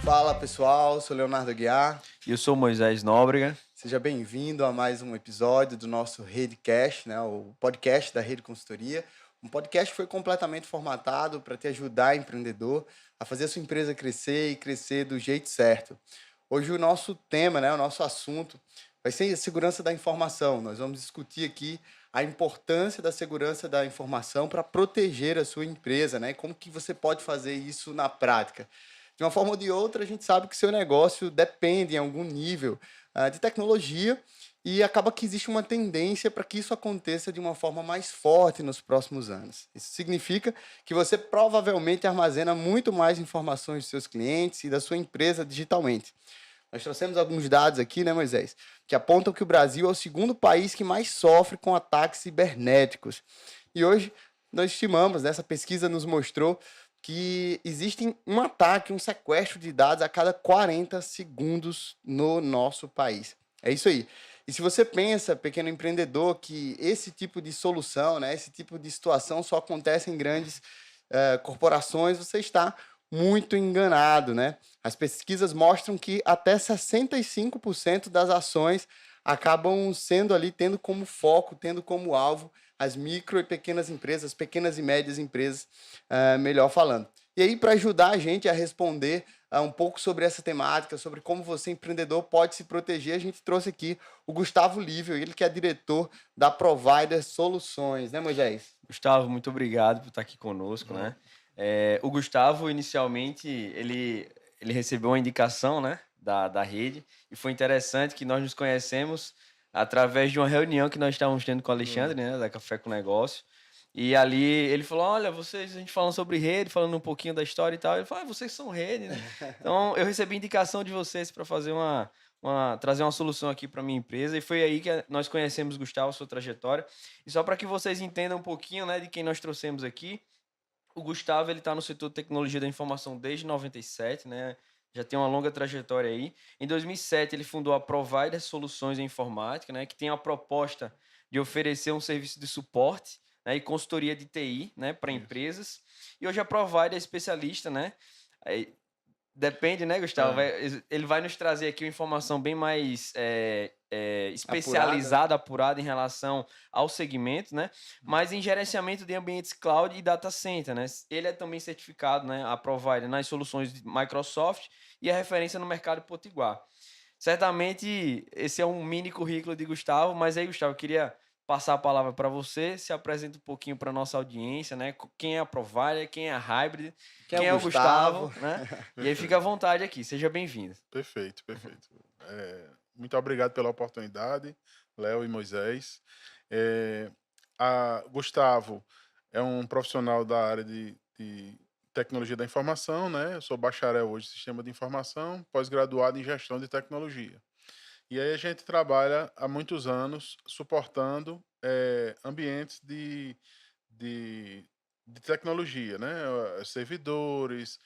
Fala pessoal, sou Leonardo Aguiar. E eu sou Moisés Nóbrega. Seja bem-vindo a mais um episódio do nosso Redcast, né, o podcast da Rede Consultoria. Um podcast que foi completamente formatado para te ajudar, empreendedor, a fazer a sua empresa crescer e crescer do jeito certo. Hoje o nosso tema, né, o nosso assunto vai ser a segurança da informação. Nós vamos discutir aqui a importância da segurança da informação para proteger a sua empresa, né? E como que você pode fazer isso na prática. De uma forma ou de outra, a gente sabe que seu negócio depende em algum nível de tecnologia e acaba que existe uma tendência para que isso aconteça de uma forma mais forte nos próximos anos. Isso significa que você provavelmente armazena muito mais informações dos seus clientes e da sua empresa digitalmente. Nós trouxemos alguns dados aqui, né, Moisés, que apontam que o Brasil é o segundo país que mais sofre com ataques cibernéticos. E hoje nós estimamos, né, essa pesquisa nos mostrou que existe um ataque, um sequestro de dados a cada 40 segundos no nosso país. É isso aí. E se você pensa, pequeno empreendedor, que esse tipo de solução, né, esse tipo de situação só acontece em grandes corporações, você está muito enganado, né? As pesquisas mostram que até 65% das ações acabam sendo ali, tendo como foco, tendo como alvo as micro e pequenas empresas, pequenas e médias empresas, melhor falando. E aí, para ajudar a gente a responder um pouco sobre essa temática, sobre como você, empreendedor, pode se proteger, a gente trouxe aqui o Gustavo Lívio, ele que é diretor da Provider Soluções, né, Moisés? Gustavo, muito obrigado por estar aqui conosco, né? O Gustavo, inicialmente, ele recebeu uma indicação, né, da rede, e foi interessante que nós nos conhecemos através de uma reunião que nós estávamos tendo com o Alexandre, né, da Café com Negócio. E ali ele falou: olha, vocês, a gente falando sobre rede, falando um pouquinho da história e tal. Ele falou: vocês são rede, né? Então eu recebi indicação de vocês para fazer trazer uma solução aqui para minha empresa. E foi aí que nós conhecemos Gustavo, sua trajetória. E só para que vocês entendam um pouquinho, né, de quem nós trouxemos aqui, o Gustavo, ele está no setor de tecnologia da informação desde 97, né? Já tem uma longa trajetória aí. Em 2007, ele fundou a Provider Soluções em Informática, né? Que tem a proposta de oferecer um serviço de suporte, né, e consultoria de TI, né, para empresas. E hoje a Provider é especialista, né? Depende, né, Gustavo? Ele vai nos trazer aqui uma informação bem mais especializada, apurada em relação ao segmento, né? Mas em gerenciamento de ambientes cloud e data center, né? Ele é também certificado, né, a Provider nas soluções de Microsoft e é referência no mercado potiguar. Certamente esse é um mini currículo de Gustavo, mas aí, Gustavo, eu queria passar a palavra para você, se apresenta um pouquinho para nossa audiência, né? Quem é a Provider, quem é a Hybrid, quem é o Gustavo, né? E aí fica à vontade aqui, seja bem-vindo. Perfeito. Muito obrigado pela oportunidade, Léo e Moisés. Gustavo é um profissional da área de tecnologia da informação, né? Eu sou bacharel hoje em sistema de informação, pós-graduado em gestão de tecnologia. E aí a gente trabalha há muitos anos suportando ambientes de, de tecnologia, né? Servidores,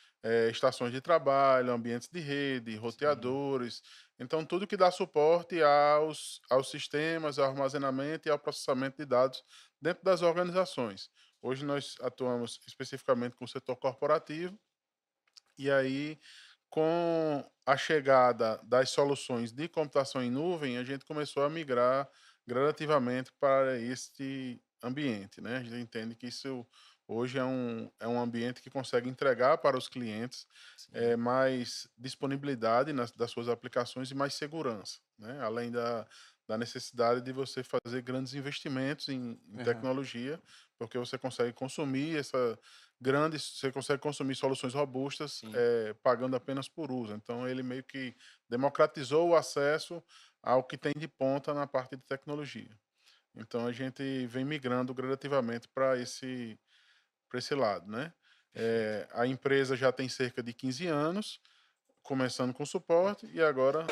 estações de trabalho, ambientes de rede, roteadores. Então, tudo que dá suporte aos sistemas, ao armazenamento e ao processamento de dados dentro das organizações. Hoje nós atuamos especificamente com o setor corporativo, e aí, com a chegada das soluções de computação em nuvem, a gente começou a migrar gradativamente para este ambiente, né? A gente entende que isso hoje é um ambiente que consegue entregar para os clientes mais disponibilidade das suas aplicações e mais segurança, né? Além da necessidade de você fazer grandes investimentos em tecnologia, porque você consegue consumir você consegue consumir soluções robustas, pagando apenas por uso. Então, ele meio que democratizou o acesso ao que tem de ponta na parte de tecnologia. Então, a gente vem migrando gradativamente para esse lado, né? A empresa já tem cerca de 15 anos, começando com suporte, e agora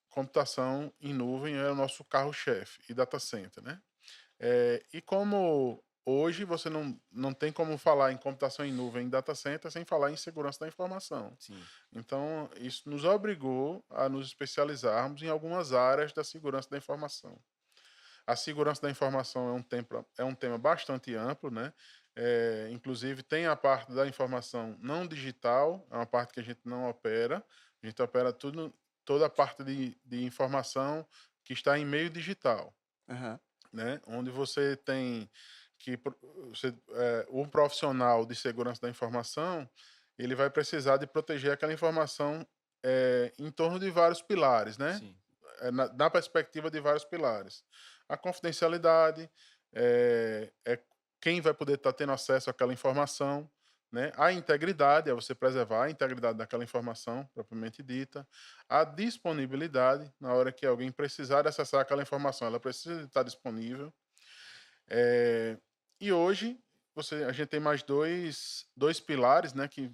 computação em nuvem é o nosso carro-chefe, e data center, né? E como hoje você não tem como falar em computação em nuvem, em data center, sem falar em segurança da informação. Sim. Então, isso nos obrigou a nos especializarmos em algumas áreas da segurança da informação. A segurança da informação é um tema bastante amplo, né? Inclusive, tem a parte da informação não digital, é uma parte que a gente não opera. A gente opera toda a parte de informação que está em meio digital, Aham. né? Onde você tem que o profissional de segurança da informação, ele vai precisar de proteger aquela informação em torno de vários pilares, né? Sim. Na perspectiva de vários pilares. A confidencialidade é quem vai poder estar tendo acesso àquela informação, né? A integridade é você preservar a integridade daquela informação propriamente dita. A disponibilidade, na hora que alguém precisar acessar aquela informação, ela precisa estar disponível. E hoje a gente tem mais dois pilares, né, que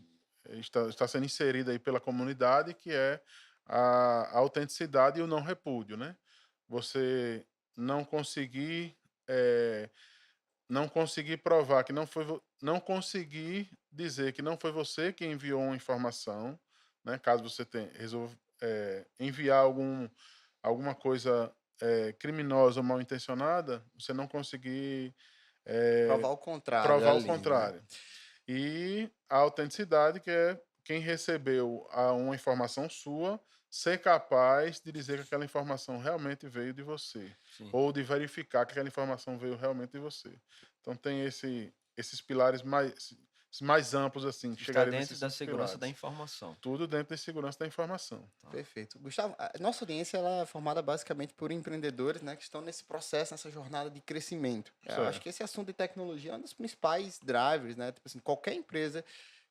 está sendo inserido aí pela comunidade, que é a autenticidade e o não repúdio, né? Você não conseguir eh, não conseguir provar que não conseguir dizer que não foi você que enviou uma informação, né? Caso você resolva enviar alguma coisa criminosa ou mal intencionada, você não conseguir Provar o contrário provar o ali, né? contrário. E a autenticidade, que é quem recebeu uma informação sua, ser capaz de dizer que aquela informação realmente veio de você, Sim. ou de verificar que aquela informação veio realmente de você. Então tem esses pilares mais amplos, assim, que Está chegaria dentro nesses da 5 segurança da pilares. informação. Tudo dentro da segurança da informação. Tá? Perfeito. Gustavo, a nossa audiência ela é formada basicamente por empreendedores, né, que estão nesse processo, nessa jornada de crescimento. Eu acho que Certo. esse assunto de tecnologia é um dos principais drivers, né? Tipo assim, qualquer empresa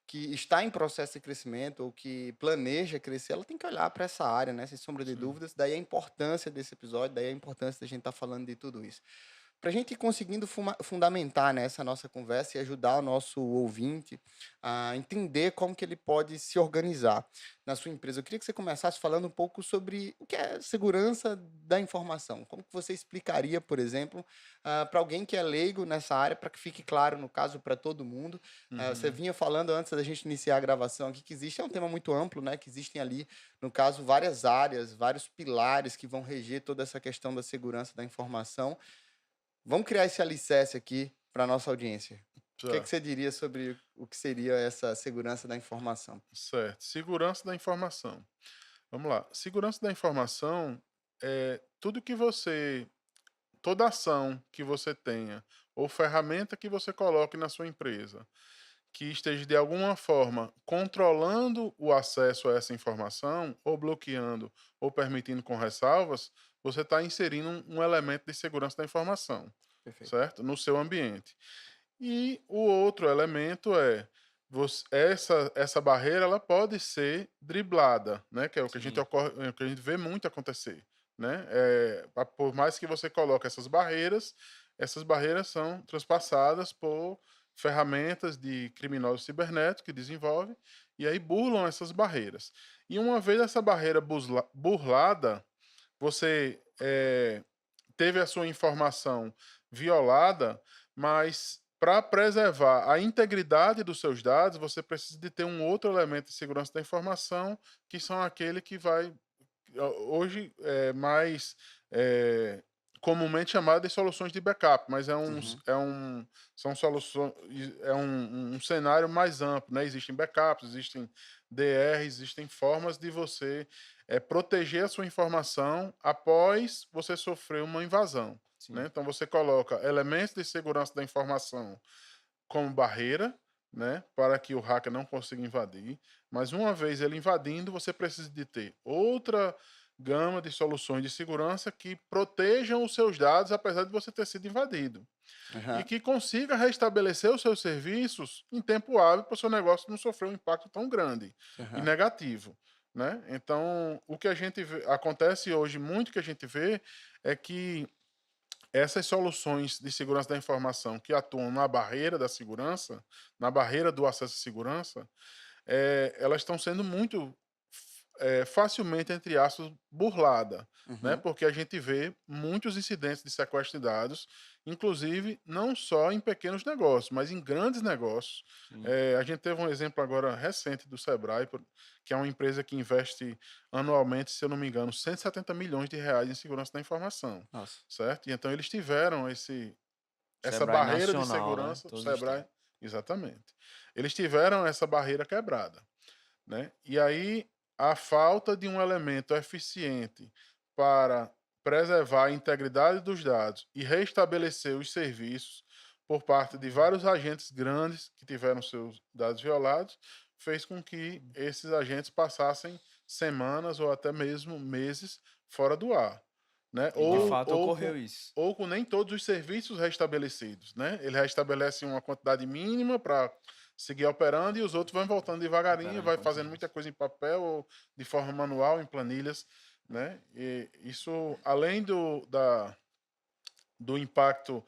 que está em processo de crescimento ou que planeja crescer, ela tem que olhar para essa área, né, sem sombra de Sim. dúvidas. Daí a importância desse episódio, daí a importância da gente estar falando de tudo isso. Para a gente ir conseguindo fundamentar, né, essa nossa conversa e ajudar o nosso ouvinte a entender como que ele pode se organizar na sua empresa. Eu queria que você começasse falando um pouco sobre o que é segurança da informação. Como que você explicaria, por exemplo, para alguém que é leigo nessa área, para que fique claro, no caso, para todo mundo. Você Uhum. vinha falando antes da gente iniciar a gravação aqui que existe, é um tema muito amplo, né? Que existem ali, no caso, várias áreas, vários pilares que vão reger toda essa questão da segurança da informação. Vamos criar esse alicerce aqui para a nossa audiência. O que Certo. você diria sobre o que seria essa segurança da informação? Certo. Segurança da informação. Vamos lá. Segurança da informação é tudo que toda ação que você tenha ou ferramenta que você coloque na sua empresa que esteja de alguma forma controlando o acesso a essa informação, ou bloqueando, ou permitindo com ressalvas, você está inserindo um elemento de segurança da informação, Perfeito. certo? No seu ambiente. E o outro elemento é essa barreira ela pode ser driblada, né? Que é o que Sim. o que a gente vê muito acontecer, né? Por mais que você coloque essas barreiras são transpassadas por ferramentas de criminosos cibernéticos que desenvolvem e aí burlam essas barreiras. E uma vez essa barreira burlada, você teve a sua informação violada, mas para preservar a integridade dos seus dados, você precisa de ter um outro elemento de segurança da informação, que são aquele que vai hoje é mais comumente chamado de soluções de backup, mas Uhum. são soluções, um cenário mais amplo, né? Existem backups, existem DRs, existem formas de você proteger a sua informação após você sofrer uma invasão, né? Sim. Então você coloca elementos de segurança da informação como barreira, né, para que o hacker não consiga invadir. Mas uma vez ele invadindo, você precisa de ter outra gama de soluções de segurança que protejam os seus dados, apesar de você ter sido invadido. E Aham. que consiga restabelecer os seus serviços em tempo hábil para o seu negócio não sofrer um impacto tão grande e Aham. negativo. Né? Então, o que a gente acontece hoje, muito que a gente vê, é que essas soluções de segurança da informação que atuam na barreira da segurança, na barreira do acesso à segurança, elas estão sendo muito facilmente, entre aspas, burlada, né? Uhum. Porque a gente vê muitos incidentes de sequestro de dados, inclusive não só em pequenos negócios, mas em grandes negócios. Sim. A gente teve um exemplo agora recente do Sebrae, que é uma empresa que investe anualmente, se eu não me engano, 170 milhões de reais em segurança da informação, Nossa. certo? E então eles tiveram essa Sebrae barreira de nacional, né? segurança, o Todos os Sebrae tempos. Exatamente. Eles tiveram essa barreira quebrada, né? E aí a falta de um elemento eficiente para preservar a integridade dos dados e restabelecer os serviços por parte de vários agentes grandes que tiveram seus dados violados, fez com que esses agentes passassem semanas ou até mesmo meses fora do ar, né? E de fato ocorreu isso. Ou com nem todos os serviços restabelecidos, né? Ele restabelece uma quantidade mínima para seguir operando e os outros vão voltando devagarinho, Operando vai enquanto fazendo muita isso. coisa em papel ou de forma manual, em planilhas, né? E isso, além do impacto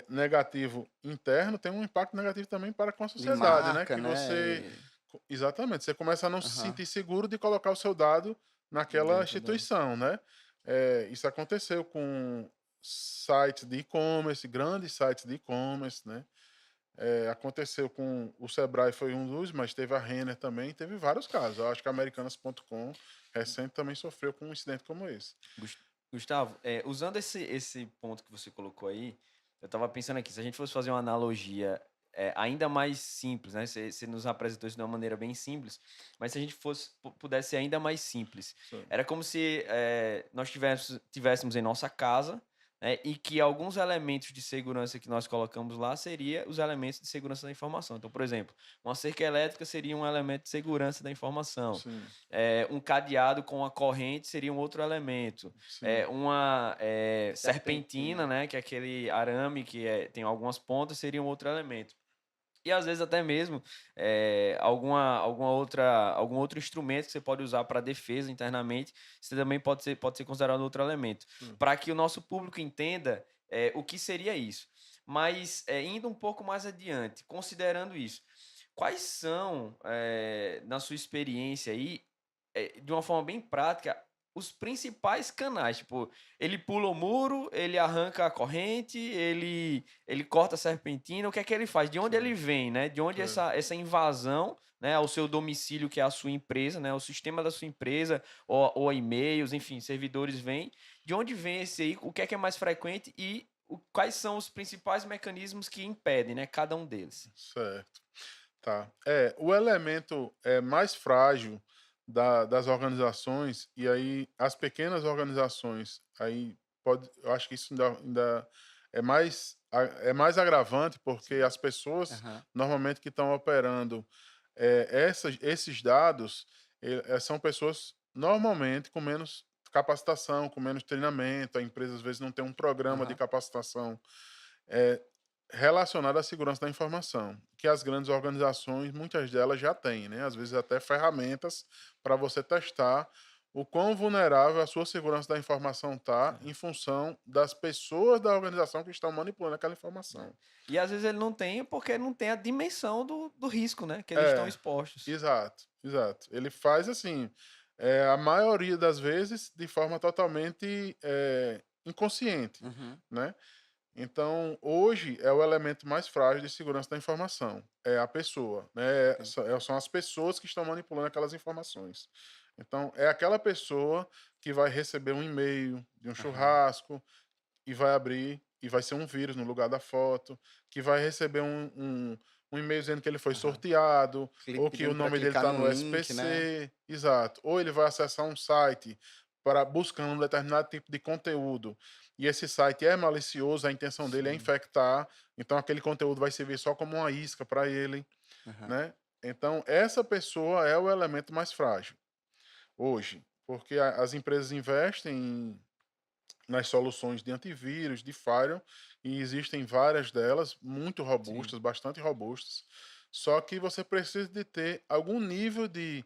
negativo interno, tem um impacto negativo também para com a De sociedade, né? marca, Que né? você, exatamente, você começa a não se Aham. sentir seguro de colocar o seu dado naquela Dentro da. instituição, né? Isso aconteceu com sites de e-commerce, grandes sites de e-commerce, né? Aconteceu com o Sebrae, foi um dos, mas teve a Renner também, teve vários casos. Eu acho que a Americanas.com recente também sofreu com um incidente como esse. Gustavo, usando esse ponto que você colocou aí, eu estava pensando aqui, se a gente fosse fazer uma analogia ainda mais simples, né? Você nos apresentou isso de uma maneira bem simples, mas se a gente pudesse ser ainda mais simples, Sim. era como se nós tivéssemos em nossa casa, né, e que alguns elementos de segurança que nós colocamos lá seria os elementos de segurança da informação. Então, por exemplo, uma cerca elétrica seria um elemento de segurança da informação. Sim, Um cadeado com a corrente seria um outro elemento. sim, Uma Serpentina. serpentina, né, que é aquele arame que tem algumas pontas, seria um outro elemento. E às vezes até mesmo algum outro instrumento que você pode usar para defesa internamente, você também pode ser considerado outro elemento. sim. Para que o nosso público entenda o que seria isso. Mas indo um pouco mais adiante, considerando isso, quais são, na sua experiência aí, de uma forma bem prática, os principais canais? Tipo, ele pula o muro, ele arranca a corrente, ele corta a serpentina, o que é que ele faz? De onde ele Certo, vem, né? De onde certo. essa invasão, né, ao seu domicílio, que é a sua empresa, né, o sistema da sua empresa, ou e-mails, enfim, servidores vêm. De onde vem esse aí? O que é mais frequente e quais são os principais mecanismos que impedem, né, cada um deles? Certo. Tá. O elemento mais frágil das organizações, e aí as pequenas organizações, aí eu acho que isso ainda é mais agravante, porque Sim. as pessoas Aham. normalmente que estão operando esses dados, são pessoas normalmente com menos capacitação, com menos treinamento, a empresa às vezes não tem um programa de Aham. capacitação eh, relacionado à segurança da informação, que as grandes organizações, muitas delas já têm, né? Às vezes até ferramentas para você testar o quão vulnerável a sua segurança da informação está em função das pessoas da organização que estão manipulando aquela Né. informação. E às vezes ele não tem, porque não tem a dimensão do risco, né, que eles estão É, expostos. exato, exato. Ele faz assim, a maioria das vezes de forma totalmente inconsciente, Uhum. né? Então, hoje é o elemento mais frágil de segurança da informação, é a pessoa, né? Ok. São as pessoas que estão manipulando aquelas informações. Então, é aquela pessoa que vai receber um e-mail de um Aham. churrasco e vai abrir e vai ser um vírus no lugar da foto, que vai receber um e-mail dizendo que ele foi Aham. sorteado, ou que o Pedindo para nome dele clicar está num no link, né? SPC, exato. Ou ele vai acessar um site para buscando um determinado tipo de conteúdo, e esse site é malicioso, a intenção dele é Sim. infectar, então aquele conteúdo vai servir só como uma isca para ele, Aham. né? Então, essa pessoa é o elemento mais frágil hoje, porque as empresas investem nas soluções de antivírus, de firewall, e existem várias delas muito Sim. robustas, bastante robustas. Só que você precisa de ter algum nível de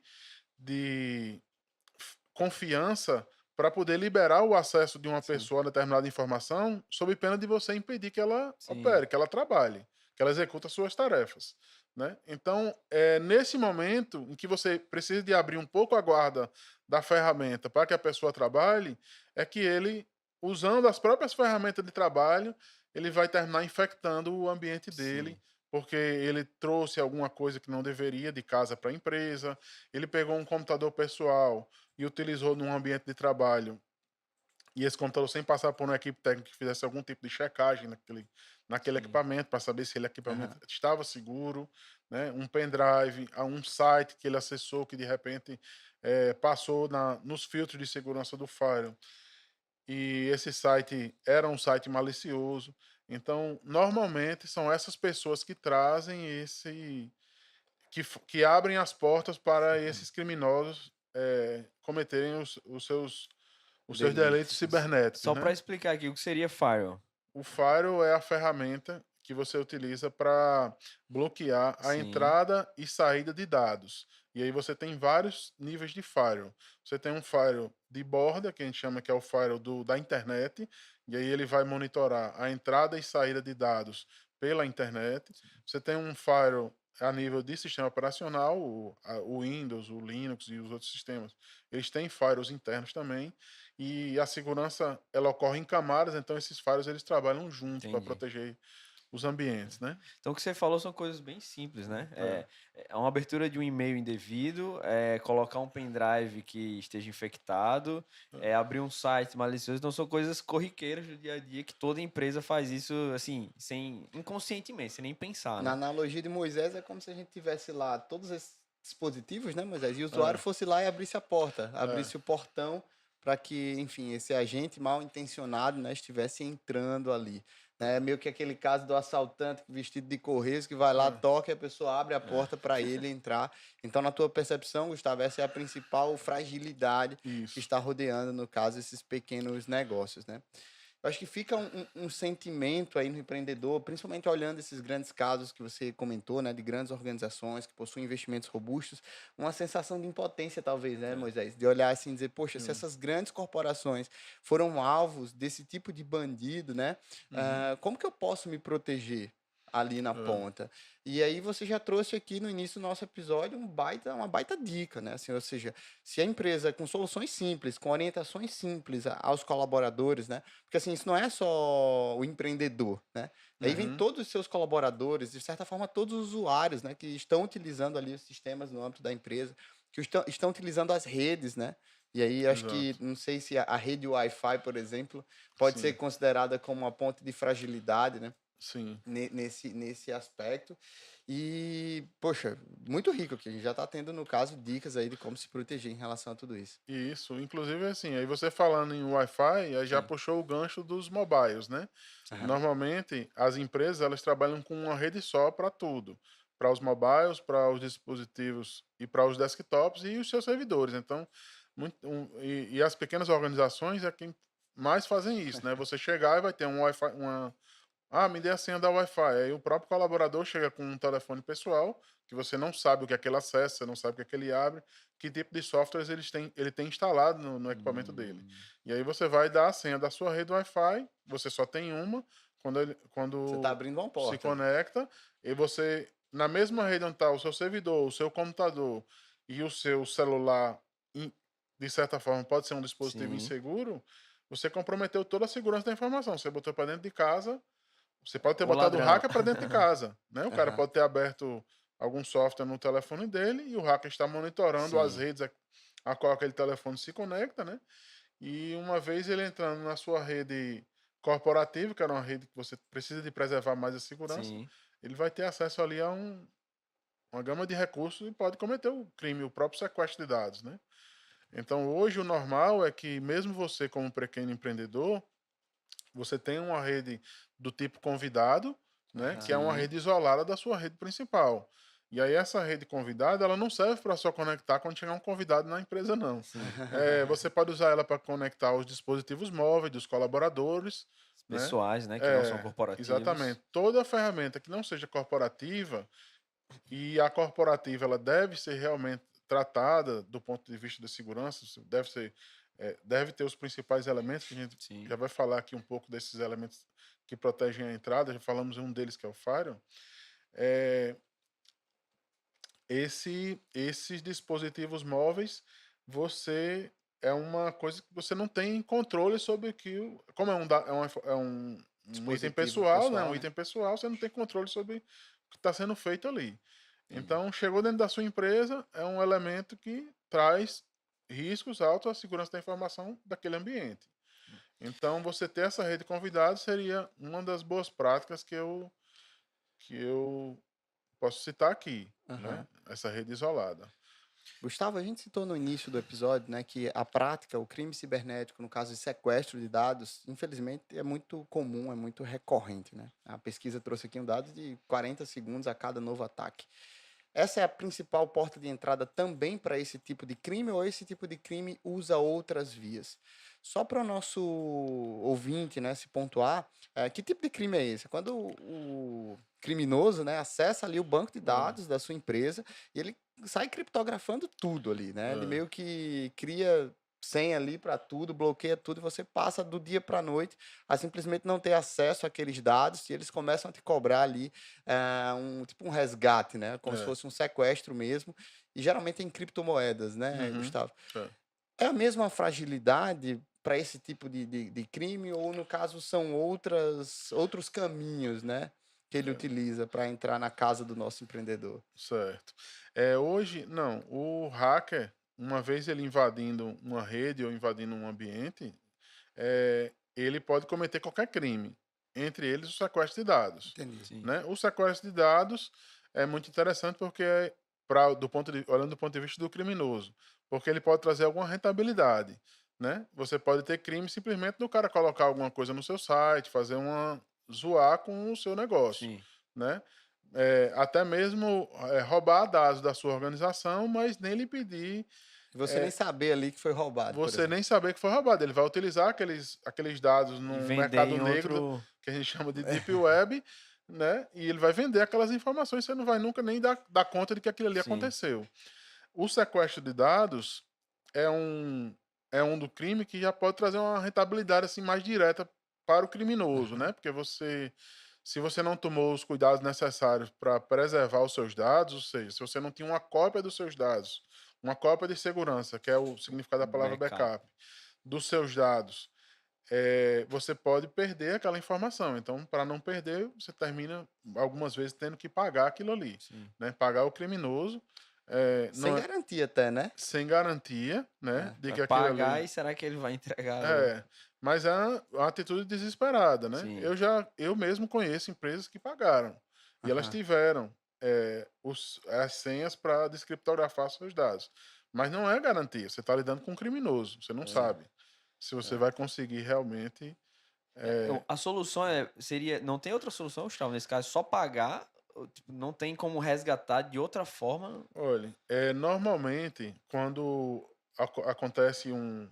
confiança para poder liberar o acesso de uma Sim. pessoa a determinada informação, sob pena de você impedir que ela Sim. opere, que ela trabalhe, que ela execute as suas tarefas. Né? Então, é nesse momento em que você precisa de abrir um pouco a guarda da ferramenta para que a pessoa trabalhe, é que ele, usando as próprias ferramentas de trabalho, ele vai terminar infectando o ambiente dele, Sim. porque ele trouxe alguma coisa que não deveria de casa para a empresa, ele pegou um computador pessoal e utilizou num ambiente de trabalho, e esse computador sem passar por uma equipe técnica que fizesse algum tipo de checagem naquele Sim. equipamento para saber se aquele equipamento Aham. estava seguro, né? Um pendrive, a um site que ele acessou que de repente passou nos filtros de segurança do firewall e esse site era um site malicioso. Então, normalmente são essas pessoas que trazem que abrem as portas para esses criminosos cometerem os seus delitos Delitos. cibernéticos, Só para né? explicar aqui, o que seria firewall? O firewall é a ferramenta que você utiliza para bloquear a Sim, entrada e saída de dados. E aí você tem vários níveis de firewall. Você tem um firewall de borda, que a gente chama que é o firewall da internet, e aí ele vai monitorar a entrada e saída de dados pela internet. Você tem um firewall a nível de sistema operacional, o Windows, o Linux e os outros sistemas. Eles têm firewalls internos também. E a segurança, ela ocorre em camadas, então esses firewalls eles trabalham juntos para entendi. proteger os ambientes, né? Então, o que você falou são coisas bem simples, né? É, É uma abertura de um e-mail indevido, colocar um pendrive que esteja infectado, abrir um site malicioso. Então, são coisas corriqueiras do dia a dia que toda empresa faz isso, assim, inconscientemente, sem nem pensar, Na né? analogia de Moisés, é como se a gente tivesse lá todos esses dispositivos, né, Moisés? E o usuário é, fosse lá e abrisse a porta, é, abrisse o portão para que, enfim, esse agente mal intencionado, né, estivesse entrando ali. Né? Meio que aquele caso do assaltante vestido de correios que vai lá, é, toca e a pessoa abre a É, porta para ele entrar. Então, na tua percepção, Gustavo, essa é a principal fragilidade que isso. está rodeando, no caso, esses pequenos negócios, né? Eu acho que fica um sentimento aí no empreendedor, principalmente olhando esses grandes casos que você comentou, né, de grandes organizações que possuem investimentos robustos, uma sensação de impotência, talvez, né, é. Moisés? De olhar assim e dizer, poxa, se Sim. essas grandes corporações foram alvos desse tipo de bandido, né, Uhum, como que eu posso me proteger ali na é, ponta? E aí você já trouxe aqui no início do nosso episódio uma baita dica, né? Assim, ou seja, se a empresa com soluções simples, com orientações simples aos colaboradores, né? Porque assim, isso não é só o empreendedor, né? Aí vem uhum, todos os seus colaboradores, de certa forma, todos os usuários, né? Que estão utilizando ali os sistemas no âmbito da empresa, que estão utilizando as redes, né? E aí, acho que, exato. não sei se a rede Wi-Fi, por exemplo, pode ser Sim, considerada como uma ponte de fragilidade, né? sim. Nesse aspecto. E, poxa, muito rico aqui. A gente já está tendo, no caso, dicas aí de como se proteger em relação a tudo isso. E isso, inclusive assim, aí você falando em Wi-Fi, aí já Sim. puxou o gancho dos mobiles, né? Aham. Normalmente, as empresas elas trabalham com uma rede só para tudo, para os mobiles, para os dispositivos e para os desktops e os seus servidores. Então, e as pequenas organizações é quem mais fazem isso, né? Você chegar e vai ter um Wi-Fi, me dê a senha da Wi-Fi. Aí o próprio colaborador chega com um telefone pessoal, que você não sabe o que é que ele acessa, você não sabe o que é que ele abre, que tipo de softwares ele tem instalado no equipamento dele. Hum, E aí você vai dar a senha da sua rede Wi-Fi, você só tem uma, Você está quando abrindo uma se porta. conecta, e você, na mesma rede onde está o seu servidor, o seu computador e o seu celular, de certa forma, pode ser um dispositivo sim. inseguro, você comprometeu toda a segurança da informação. Você botou para dentro de casa, você pode ter O botado o ladrão. hacker para dentro de casa, né? O cara Aham. pode ter aberto algum software no telefone dele e o hacker está monitorando as Sim, redes a qual aquele telefone se conecta, né? E uma vez ele entrando na sua rede corporativa, que era uma rede que você precisa de preservar mais a segurança, sim. ele vai ter acesso ali a uma gama de recursos e pode cometer o crime, o próprio sequestro de dados, né? Então, hoje o normal é que mesmo você como pequeno empreendedor, você tem uma rede do tipo convidado, né, que Aham. é uma Sim, rede isolada da sua rede principal. E aí essa rede convidada, ela não serve para só conectar quando chegar um convidado na empresa, não. sim. Você pode usar ela para conectar os dispositivos móveis dos colaboradores, Os né? pessoais, né, que não são corporativos. Exatamente. Toda ferramenta que não seja corporativa, e a corporativa ela deve ser realmente tratada do ponto de vista da segurança, deve ter os principais elementos, que a gente Sim. já vai falar aqui um pouco desses elementos que protegem a entrada, já falamos um deles que é o firewall. Eh, esses dispositivos móveis, você é uma coisa que você não tem controle sobre como é um item Dispositivo pessoal, né? pessoal, Um né? item pessoal, você não tem controle sobre o que está sendo feito ali. Entendi. Então, chegou dentro da sua empresa, é um elemento que traz riscos altos à segurança da informação daquele ambiente. Então, você ter essa rede de convidados seria uma das boas práticas que eu posso citar aqui, né? Aham. Essa rede isolada. Gustavo, a gente citou no início do episódio, né, que a prática, o crime cibernético, no caso de sequestro de dados, infelizmente é muito comum, é muito recorrente, né? A pesquisa trouxe aqui um dado de 40 segundos a cada novo ataque. Essa é a principal porta de entrada também para esse tipo de crime, ou esse tipo de crime usa outras vias? Só para o nosso ouvinte, né, se pontuar, que tipo de crime é esse? Quando o criminoso, né, acessa ali o banco de É, dados da sua empresa e ele sai criptografando tudo ali, né? Ele é, meio que cria senha ali para tudo, bloqueia tudo e você passa do dia para a noite a simplesmente não ter acesso àqueles dados e eles começam a te cobrar ali tipo um resgate, né? Como se é. fosse um sequestro mesmo, e geralmente em criptomoedas, né, Uhum, Gustavo? é. É a mesma fragilidade para esse tipo de crime, ou no caso são outros caminhos, né, que ele É, utiliza para entrar na casa do nosso empreendedor? certo. Hoje, não, o hacker, uma vez ele invadindo uma rede ou invadindo um ambiente, ele pode cometer qualquer crime, entre eles o sequestro de dados, Entendi. Sim, né? O sequestro de dados é muito interessante porque, olhando do ponto de vista do criminoso, porque ele pode trazer alguma rentabilidade, né? Você pode ter crime simplesmente do cara colocar alguma coisa no seu site, fazer zoar com o seu negócio, sim, né? Até mesmo roubar dados da sua organização, mas nem lhe pedir E você nem é, saber ali que foi roubado, por você exemplo. nem saber que foi roubado. Ele vai utilizar aqueles dados e num vender mercado em negro outro que a gente chama de Deep Web, né? E ele vai vender aquelas informações, você não vai nunca nem dar conta de que aquilo ali sim, aconteceu. O sequestro de dados é um do crime que já pode trazer uma rentabilidade assim mais direta para o criminoso, Aham. né? Porque se você não tomou os cuidados necessários para preservar os seus dados, ou seja, se você não tinha uma cópia dos seus dados, uma cópia de segurança, que é o significado da palavra backup, backup, dos seus dados, você pode perder aquela informação. Então, para não perder, você termina algumas vezes tendo que pagar aquilo ali, sim. né? Pagar o criminoso, Sem não é, garantia até, né? sem garantia, né? É. De Vai que aquilo pagar ali e será que ele vai entregar o é, mas é uma atitude desesperada, né? sim, Eu mesmo conheço empresas que pagaram e elas Aham. tiveram as senhas para descriptografar seus dados, mas não é garantia. Você está lidando com um criminoso, você não É, sabe se você é. vai conseguir realmente. Então, a solução seria, não tem outra solução, Gustavo, nesse caso, só pagar, ou, tipo, não tem como resgatar de outra forma. Olha, normalmente quando acontece um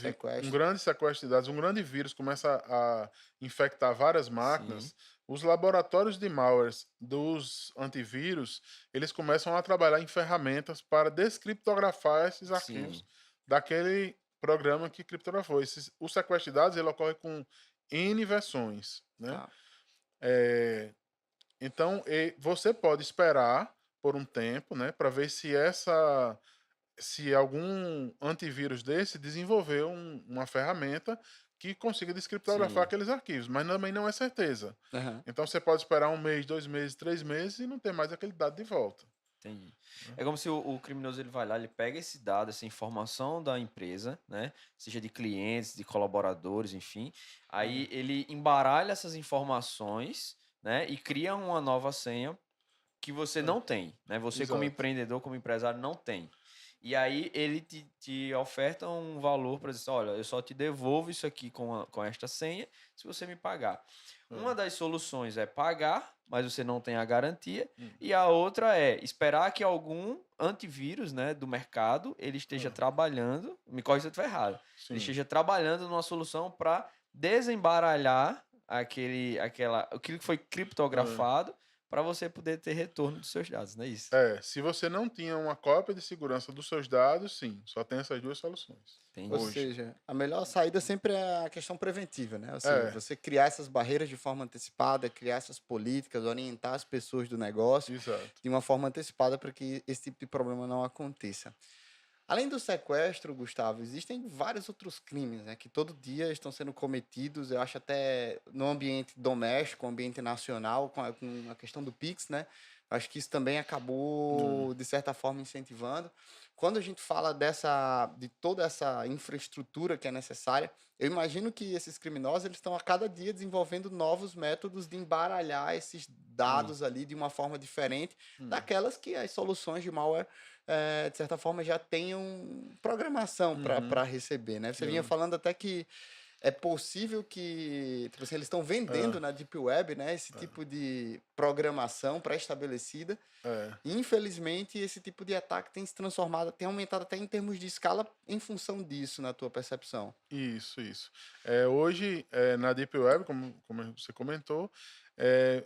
Sequestro. grande sequestro de dados, um grande vírus começa a infectar várias Sim, máquinas, os laboratórios de malwares dos antivírus, eles começam a trabalhar em ferramentas para descriptografar esses sim, arquivos daquele programa que criptografou. O sequestro de dados ele ocorre com N versões, né? Tá. Então, você pode esperar por um tempo, né, para ver se algum antivírus desse desenvolveu uma ferramenta que consiga descriptografar sim, aqueles arquivos, mas também não é certeza. Aham. Então você pode esperar um mês, 2 meses, 3 meses e não ter mais aquele dado de volta. entendi. Né? É como se o criminoso ele vai lá, ele pega esse dado, essa informação da empresa, né? Seja de clientes, de colaboradores, enfim. Aí É, ele embaralha essas informações, né? E cria uma nova senha que você é, não tem, né? Você como exato. empreendedor, como empresário, não tem. E aí ele te oferta um valor para dizer, assim, olha, eu só te devolvo isso aqui com esta senha se você me pagar. Uma É. das soluções é pagar, mas você não tem a garantia. Hum, E a outra é esperar que algum antivírus, né, do mercado ele esteja é, trabalhando, me corrija se eu estiver errado, ele sim. esteja trabalhando numa solução para desembaralhar aquilo que foi É. criptografado para você poder ter retorno dos seus dados, não é isso? Se você não tinha uma cópia de segurança dos seus dados, sim, só tem essas duas soluções. Ou Entendi. Hoje. seja, a melhor saída sempre é a questão preventiva, né? Ou seja, É, você criar essas barreiras de forma antecipada, criar essas políticas, orientar as pessoas do negócio exato. de uma forma antecipada para que esse tipo de problema não aconteça. Além do sequestro, Gustavo, existem vários outros crimes, né, que todo dia estão sendo cometidos, eu acho até no ambiente doméstico, ambiente nacional, com a questão do Pix, né? Acho que isso também acabou, de certa forma, incentivando. Quando a gente fala de toda essa infraestrutura que é necessária, eu imagino que esses criminosos eles estão a cada dia desenvolvendo novos métodos de embaralhar esses Hum, dados ali de uma forma diferente hum, daquelas que as soluções de malware, de certa forma, já tenham programação para uhum, receber, né? Você vinha é, falando até que é possível que, tipo assim, eles estão vendendo é, na Deep Web, né, esse tipo de programação pré-estabelecida. é. Infelizmente, esse tipo de ataque tem se transformado, tem aumentado até em termos de escala em função disso, na tua percepção. Isso. Hoje, na Deep Web, como você comentou, é,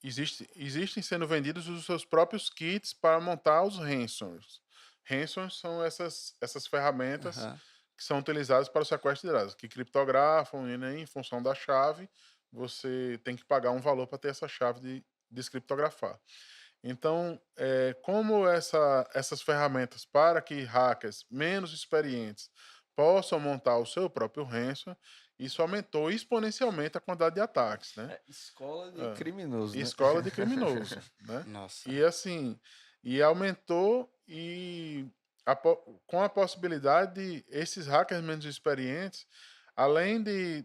existem sendo vendidos os seus próprios kits para montar os ransomwares. Ransomwares são essas ferramentas Aham. que são utilizadas para o sequestro de dados, que criptografam e, né, em função da chave, você tem que pagar um valor para ter essa chave de descriptografar. Então, como essas ferramentas para que hackers menos experientes possam montar o seu próprio ransomware, isso aumentou exponencialmente a quantidade de ataques, né? É escola de É, criminoso, né? escola de criminoso, né? Nossa. E assim, e aumentou com a possibilidade de esses hackers menos experientes, além de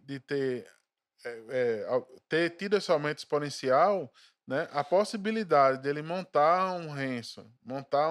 ter tido esse aumento exponencial, né, a possibilidade dele montar um ransom, montar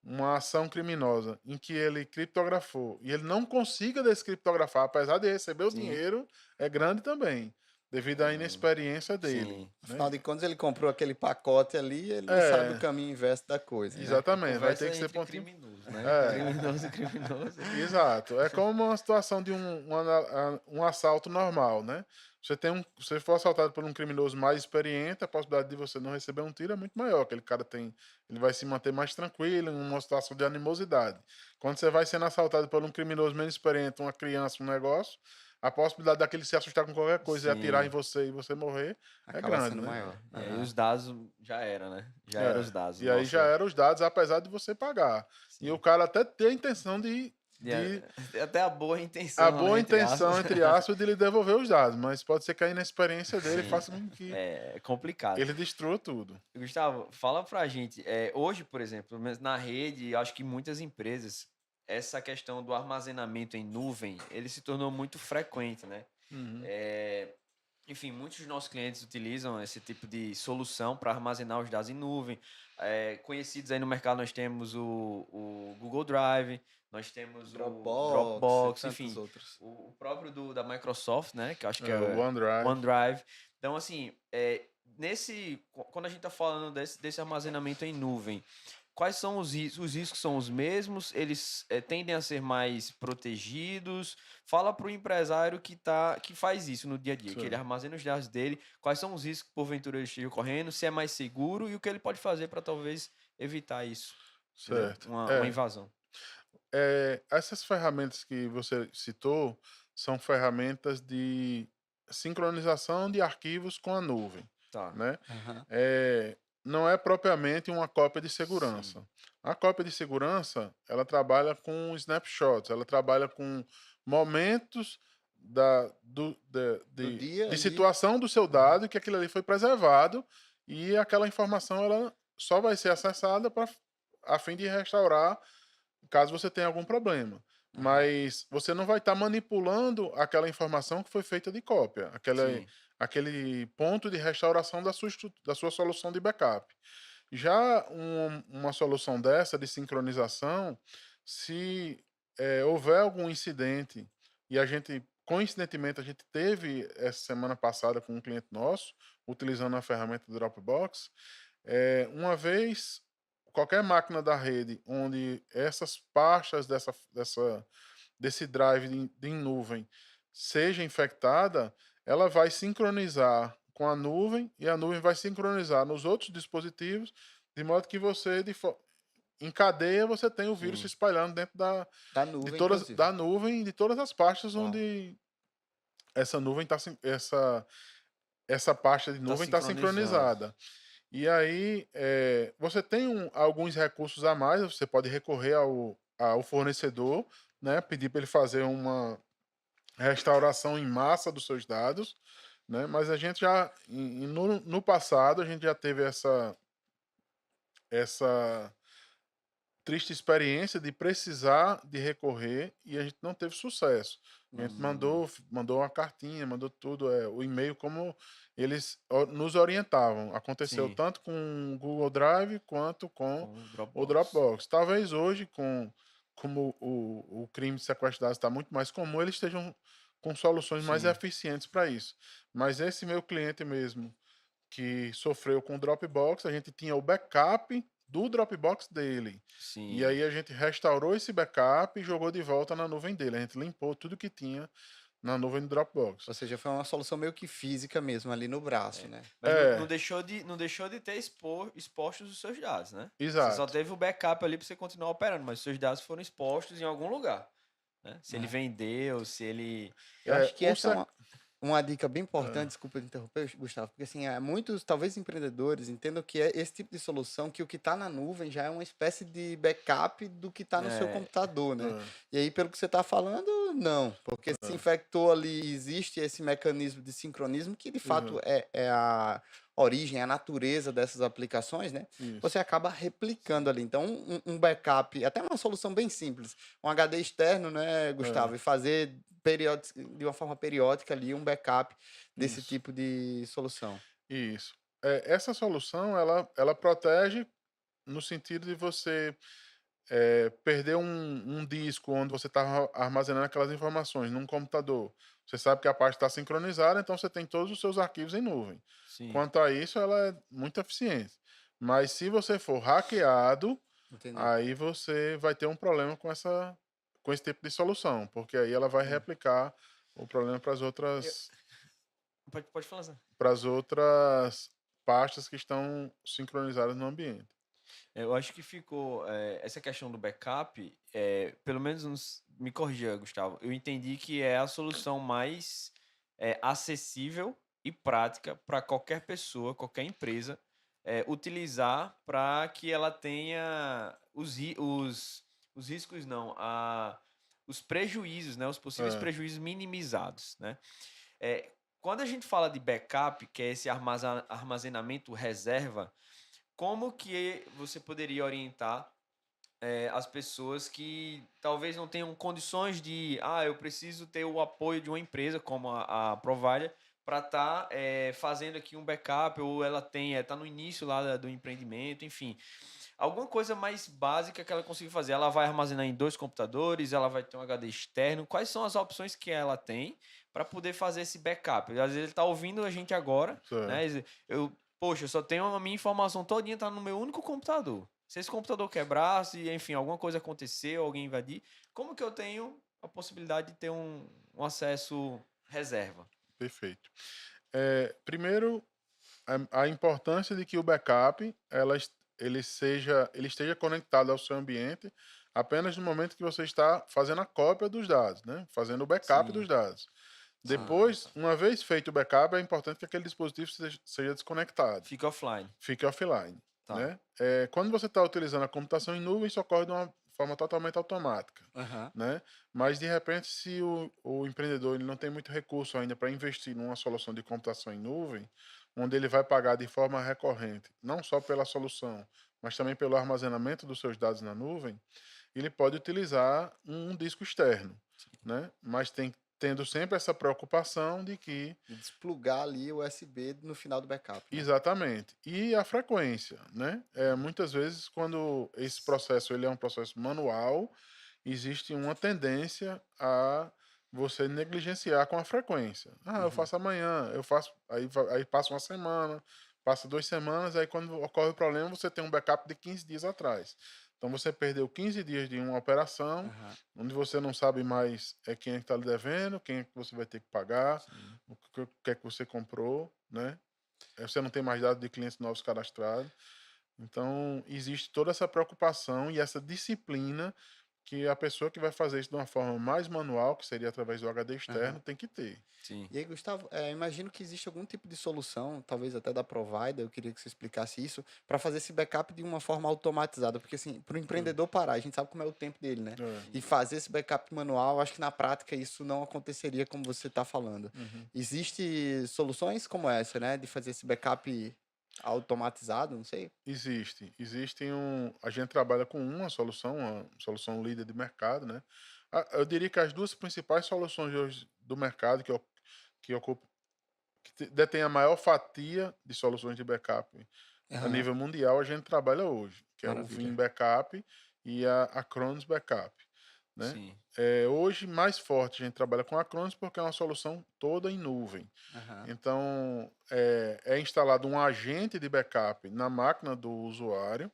uma ação criminosa em que ele criptografou e ele não consiga descriptografar, apesar de receber o Sim. dinheiro, é grande também, devido à Hum, inexperiência dele, sim. né? Afinal de contas, ele comprou aquele pacote ali, ele não sabe o É, caminho inverso da coisa, né? É exatamente, vai ter conversa que ser entre pontinho. criminosos, né? É, Criminoso e criminoso. exato. É como uma situação de um assalto normal, né? Se você for assaltado por um criminoso mais experiente, a possibilidade de você não receber um tiro é muito maior. Ele vai se manter mais tranquilo em uma situação de animosidade. Quando você vai sendo assaltado por um criminoso menos experiente, uma criança, um negócio, a possibilidade daquele se assustar com qualquer coisa e atirar em Sim. você e você morrer é Acaba grande, sendo né? maior. E aí Aham. os dados já era, né? Já eram É. os dados. E aí já Nossa, eram os dados, apesar de você pagar. E o sim. cara até ter a intenção E de até a boa a intenção, né? boa Entre aspas. intenção, entre aspas, de lhe devolver os dados, mas pode ser que a inexperiência dele Sim. faça com que É complicado. ele destrua tudo. Gustavo, fala pra gente. Hoje, por exemplo, pelo menos na rede, eu acho que muitas empresas, essa questão do armazenamento em nuvem, ele se tornou muito frequente, né? Uhum. É, enfim, muitos dos nossos clientes utilizam esse tipo de solução para armazenar os dados em nuvem. Conhecidos aí no mercado, nós temos o Google Drive, nós temos o Dropbox e Dropbox, tantos enfim, outros. o próprio da Microsoft, né? Que eu acho que O é OneDrive. OneDrive. Então, assim, quando a gente está falando desse armazenamento em nuvem, quais são os riscos? Os riscos são os mesmos? Eles tendem a ser mais protegidos? Fala para o empresário que faz isso no dia a dia, que ele Sim, armazena os dados dele, quais são os riscos que porventura ele esteja correndo, se é mais seguro e o que ele pode fazer para talvez evitar isso, entendeu? certo. Uma invasão. Essas ferramentas que você citou são ferramentas de sincronização de arquivos com a nuvem, Tá. né? Aham. Não é propriamente uma cópia de Sim. segurança. A cópia de segurança, ela trabalha com snapshots, ela trabalha com momentos Do dia de ali. situação do seu Aham. dado, que aquilo ali foi preservado e aquela informação ela só vai ser acessada a fim de restaurar caso você tenha algum problema. Aham. Mas você não vai estar manipulando aquela informação que foi feita de cópia, Sim. aquele ponto de restauração da sua solução de backup. Já uma solução dessa, de sincronização, se houver algum incidente, e coincidentemente, a gente teve essa semana passada com um cliente nosso, utilizando a ferramenta do Dropbox, uma vez qualquer máquina da rede onde essas pastas desse drive em nuvem seja infectada, ela vai sincronizar com a nuvem e a nuvem vai sincronizar nos outros dispositivos, de modo que em cadeia você tem o vírus se Sim. espalhando dentro Da de nuvem, todas inclusive. da nuvem e de todas as pastas Uau. onde essa nuvem está essa pasta de Tá nuvem está sincronizando. sincronizada. E aí, você tem alguns recursos a mais, você pode recorrer ao fornecedor, né, pedir para ele fazer uma restauração em massa dos seus dados, né, mas a gente já, no passado, a gente já teve essa triste experiência de precisar de recorrer e a gente não teve sucesso. A gente Hum, mandou uma cartinha, mandou tudo, o e-mail como eles nos orientavam. Aconteceu Sim, tanto com o Google Drive quanto com com o o Dropbox. Dropbox. Talvez hoje, como o crime de sequestro de dados está muito mais comum, eles estejam com soluções mais Sim, eficientes para isso. Mas esse meu cliente mesmo, que sofreu com o Dropbox, a gente tinha o backup do Dropbox dele. E sim. aí a gente restaurou esse backup e jogou de volta na nuvem dele. A gente limpou tudo que tinha na nuvem do Dropbox. ou seja, foi uma solução meio que física mesmo ali no braço, né? Mas É, não deixou de ter expostos os seus dados, né? Você só exato. teve o backup ali para você continuar operando, mas os seus dados foram expostos em algum lugar, né? Se ele É. vendeu, se ele... Eu acho que O essa é sec... uma dica bem é, importante, desculpa te interromper, Gustavo, porque assim, muitos, talvez empreendedores, entendam que é esse tipo de solução, que o que está na nuvem já é uma espécie de backup do que está no seu É, computador, né? é, E aí, pelo que você está falando, não, porque se é, infectou ali, existe esse mecanismo de sincronismo que de fato exato. é a origem, a natureza dessas aplicações, né? Isso. Você acaba replicando ali. Então, um backup, até uma solução bem simples, um HD externo, né, É, Gustavo, e fazer de uma forma periódica ali um backup desse isso. tipo de solução. Isso. Essa solução, ela protege no sentido de você perder um disco onde você está armazenando aquelas informações num computador. Você sabe que a parte está sincronizada, então você tem todos os seus arquivos em nuvem. sim, Quanto a isso, ela é muito eficiente. Mas se você for hackeado, Entendi. aí você vai ter um problema com esse tipo de solução, porque aí ela vai Hum. replicar o problema Eu- pode falar, Zé. para as outras pastas que estão sincronizadas no ambiente. Eu acho que ficou essa questão do backup, pelo menos me corrija, Gustavo. Eu entendi que é a solução mais acessível e prática para qualquer pessoa, qualquer empresa utilizar para que ela tenha os riscos, não, os prejuízos, né, os possíveis É, prejuízos minimizados, né? É, quando a gente fala de backup, que é esse armazenamento reserva, como que você poderia orientar as pessoas que talvez não tenham condições de, eu preciso ter o apoio de uma empresa como a Provider para estar fazendo aqui um backup, ou ela tem, está no início lá do empreendimento, enfim. Alguma coisa mais básica que ela consiga fazer. Ela vai armazenar em 2 computadores, ela vai ter um HD externo. Quais são as opções que ela tem para poder fazer esse backup? Às vezes ele está ouvindo a gente agora, né? certo. Poxa, eu só tenho a minha informação todinha tá no meu único computador. Se esse computador quebrar, se enfim, alguma coisa acontecer, alguém invadir, como que eu tenho a possibilidade de ter um acesso reserva? Perfeito. Primeiro, a importância de que o backup ele esteja conectado ao seu ambiente apenas no momento que você está fazendo a cópia dos dados, né? Fazendo o backup Sim. dos dados. Ah, Depois, tá. uma vez feito o backup, é importante que aquele dispositivo seja desconectado, Fica offline. fique offline, Tá. né? Quando você está utilizando a computação em nuvem, isso ocorre de uma forma totalmente automática, Aham. né? Mas de repente, se o empreendedor ele não tem muito recurso ainda para investir numa solução de computação em nuvem, onde ele vai pagar de forma recorrente, não só pela solução, mas também pelo armazenamento dos seus dados na nuvem, ele pode utilizar um disco externo, né? Mas tendo sempre essa preocupação de que De desplugar ali o USB no final do backup, né? exatamente. E a frequência, né? Muitas vezes, quando esse processo ele é um processo manual, existe uma tendência a você negligenciar com a frequência. Ah, eu Uhum. faço amanhã, eu faço. Aí passa uma semana, passa 2 semanas, aí quando ocorre o problema, você tem um backup de 15 dias atrás. Então você perdeu 15 dias de uma operação, Aham. onde você não sabe mais quem é que está lhe devendo, quem é que você vai ter que pagar, Sim. que é que você comprou, né? Você não tem mais dados de clientes novos cadastrados. Então, existe toda essa preocupação e essa disciplina que a pessoa que vai fazer isso de uma forma mais manual, que seria através do HD Aham. externo, tem que ter. Sim. E aí, Gustavo, imagino que existe algum tipo de solução, talvez até da Provider, eu queria que você explicasse isso, para fazer esse backup de uma forma automatizada, porque assim, para o Hum, empreendedor parar, a gente sabe como é o tempo dele, né? é, E fazer esse backup manual, acho que na prática isso não aconteceria como você está falando. uhum. Existem soluções como essa, né, de fazer esse backup automatizado, não sei. A gente trabalha com uma solução líder de mercado, né? Eu diria que as duas principais soluções hoje do mercado que ocupam, detém a maior fatia de soluções de backup a Aham, nível mundial, a gente trabalha hoje, que é o Veeam maravilha. Backup e a Acronis Backup, né? Sim. Hoje, mais forte, a gente trabalha com a Acronis porque é uma solução toda em nuvem. Aham. Então, é instalado um agente de backup na máquina do usuário,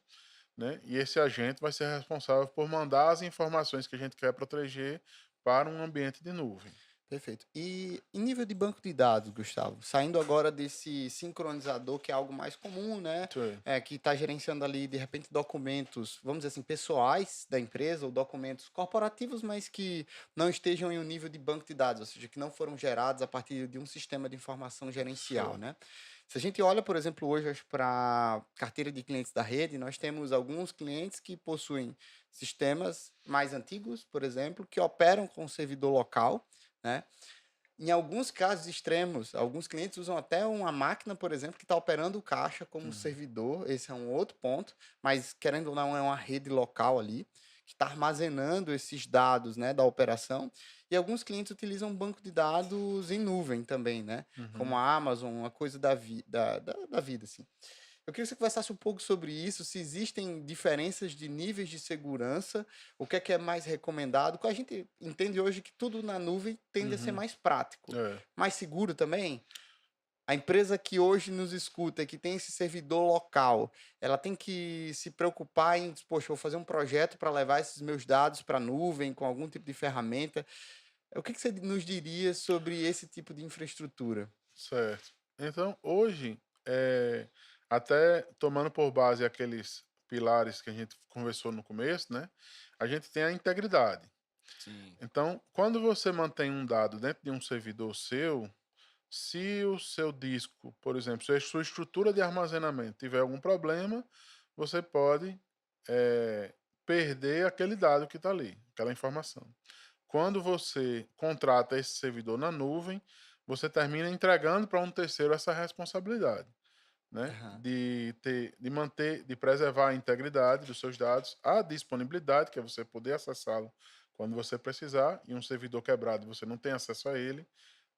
né? E esse agente vai ser responsável por mandar as informações que a gente quer proteger para um ambiente de nuvem. Perfeito. E em nível de banco de dados, Gustavo, saindo agora desse sincronizador, que é algo mais comum, né? Sim. Que está gerenciando ali, de repente, documentos, vamos dizer assim, pessoais da empresa, ou documentos corporativos, mas que não estejam em um nível de banco de dados, ou seja, que não foram gerados a partir de um sistema de informação gerencial, Certo. né? Se a gente olha, por exemplo, hoje para carteira de clientes da rede, nós temos alguns clientes que possuem sistemas mais antigos, por exemplo, que operam com servidor local, né? Em alguns casos extremos, alguns clientes usam até uma máquina, por exemplo, que está operando o caixa como Uhum. servidor. Esse é um outro ponto, mas querendo ou não, é uma rede local ali que está armazenando esses dados, né, da operação. E alguns clientes utilizam um banco de dados em nuvem também, né? Como Uhum. a Amazon, uma coisa da vida, assim. Eu queria que você conversasse um pouco sobre isso, se existem diferenças de níveis de segurança, o que é mais recomendado, porque a gente entende hoje que tudo na nuvem tende a ser Uhum. mais prático, É. mais seguro também. A empresa que hoje nos escuta, que tem esse servidor local, ela tem que se preocupar em, poxa, vou fazer um projeto para levar esses meus dados para a nuvem com algum tipo de ferramenta. O que você nos diria sobre esse tipo de infraestrutura? Certo. Então, hoje, até tomando por base aqueles pilares que a gente conversou no começo, né? A gente tem a integridade. Sim. Então, quando você mantém um dado dentro de um servidor seu, se o seu disco, por exemplo, se a sua estrutura de armazenamento tiver algum problema, você pode eh, perder aquele dado que está ali, aquela informação. Quando você contrata esse servidor na nuvem, você termina entregando para um terceiro essa responsabilidade, né? Aham. De manter, de preservar a integridade dos seus dados, a disponibilidade, que é você poder acessá-lo quando você precisar, e um servidor quebrado você não tem acesso a ele,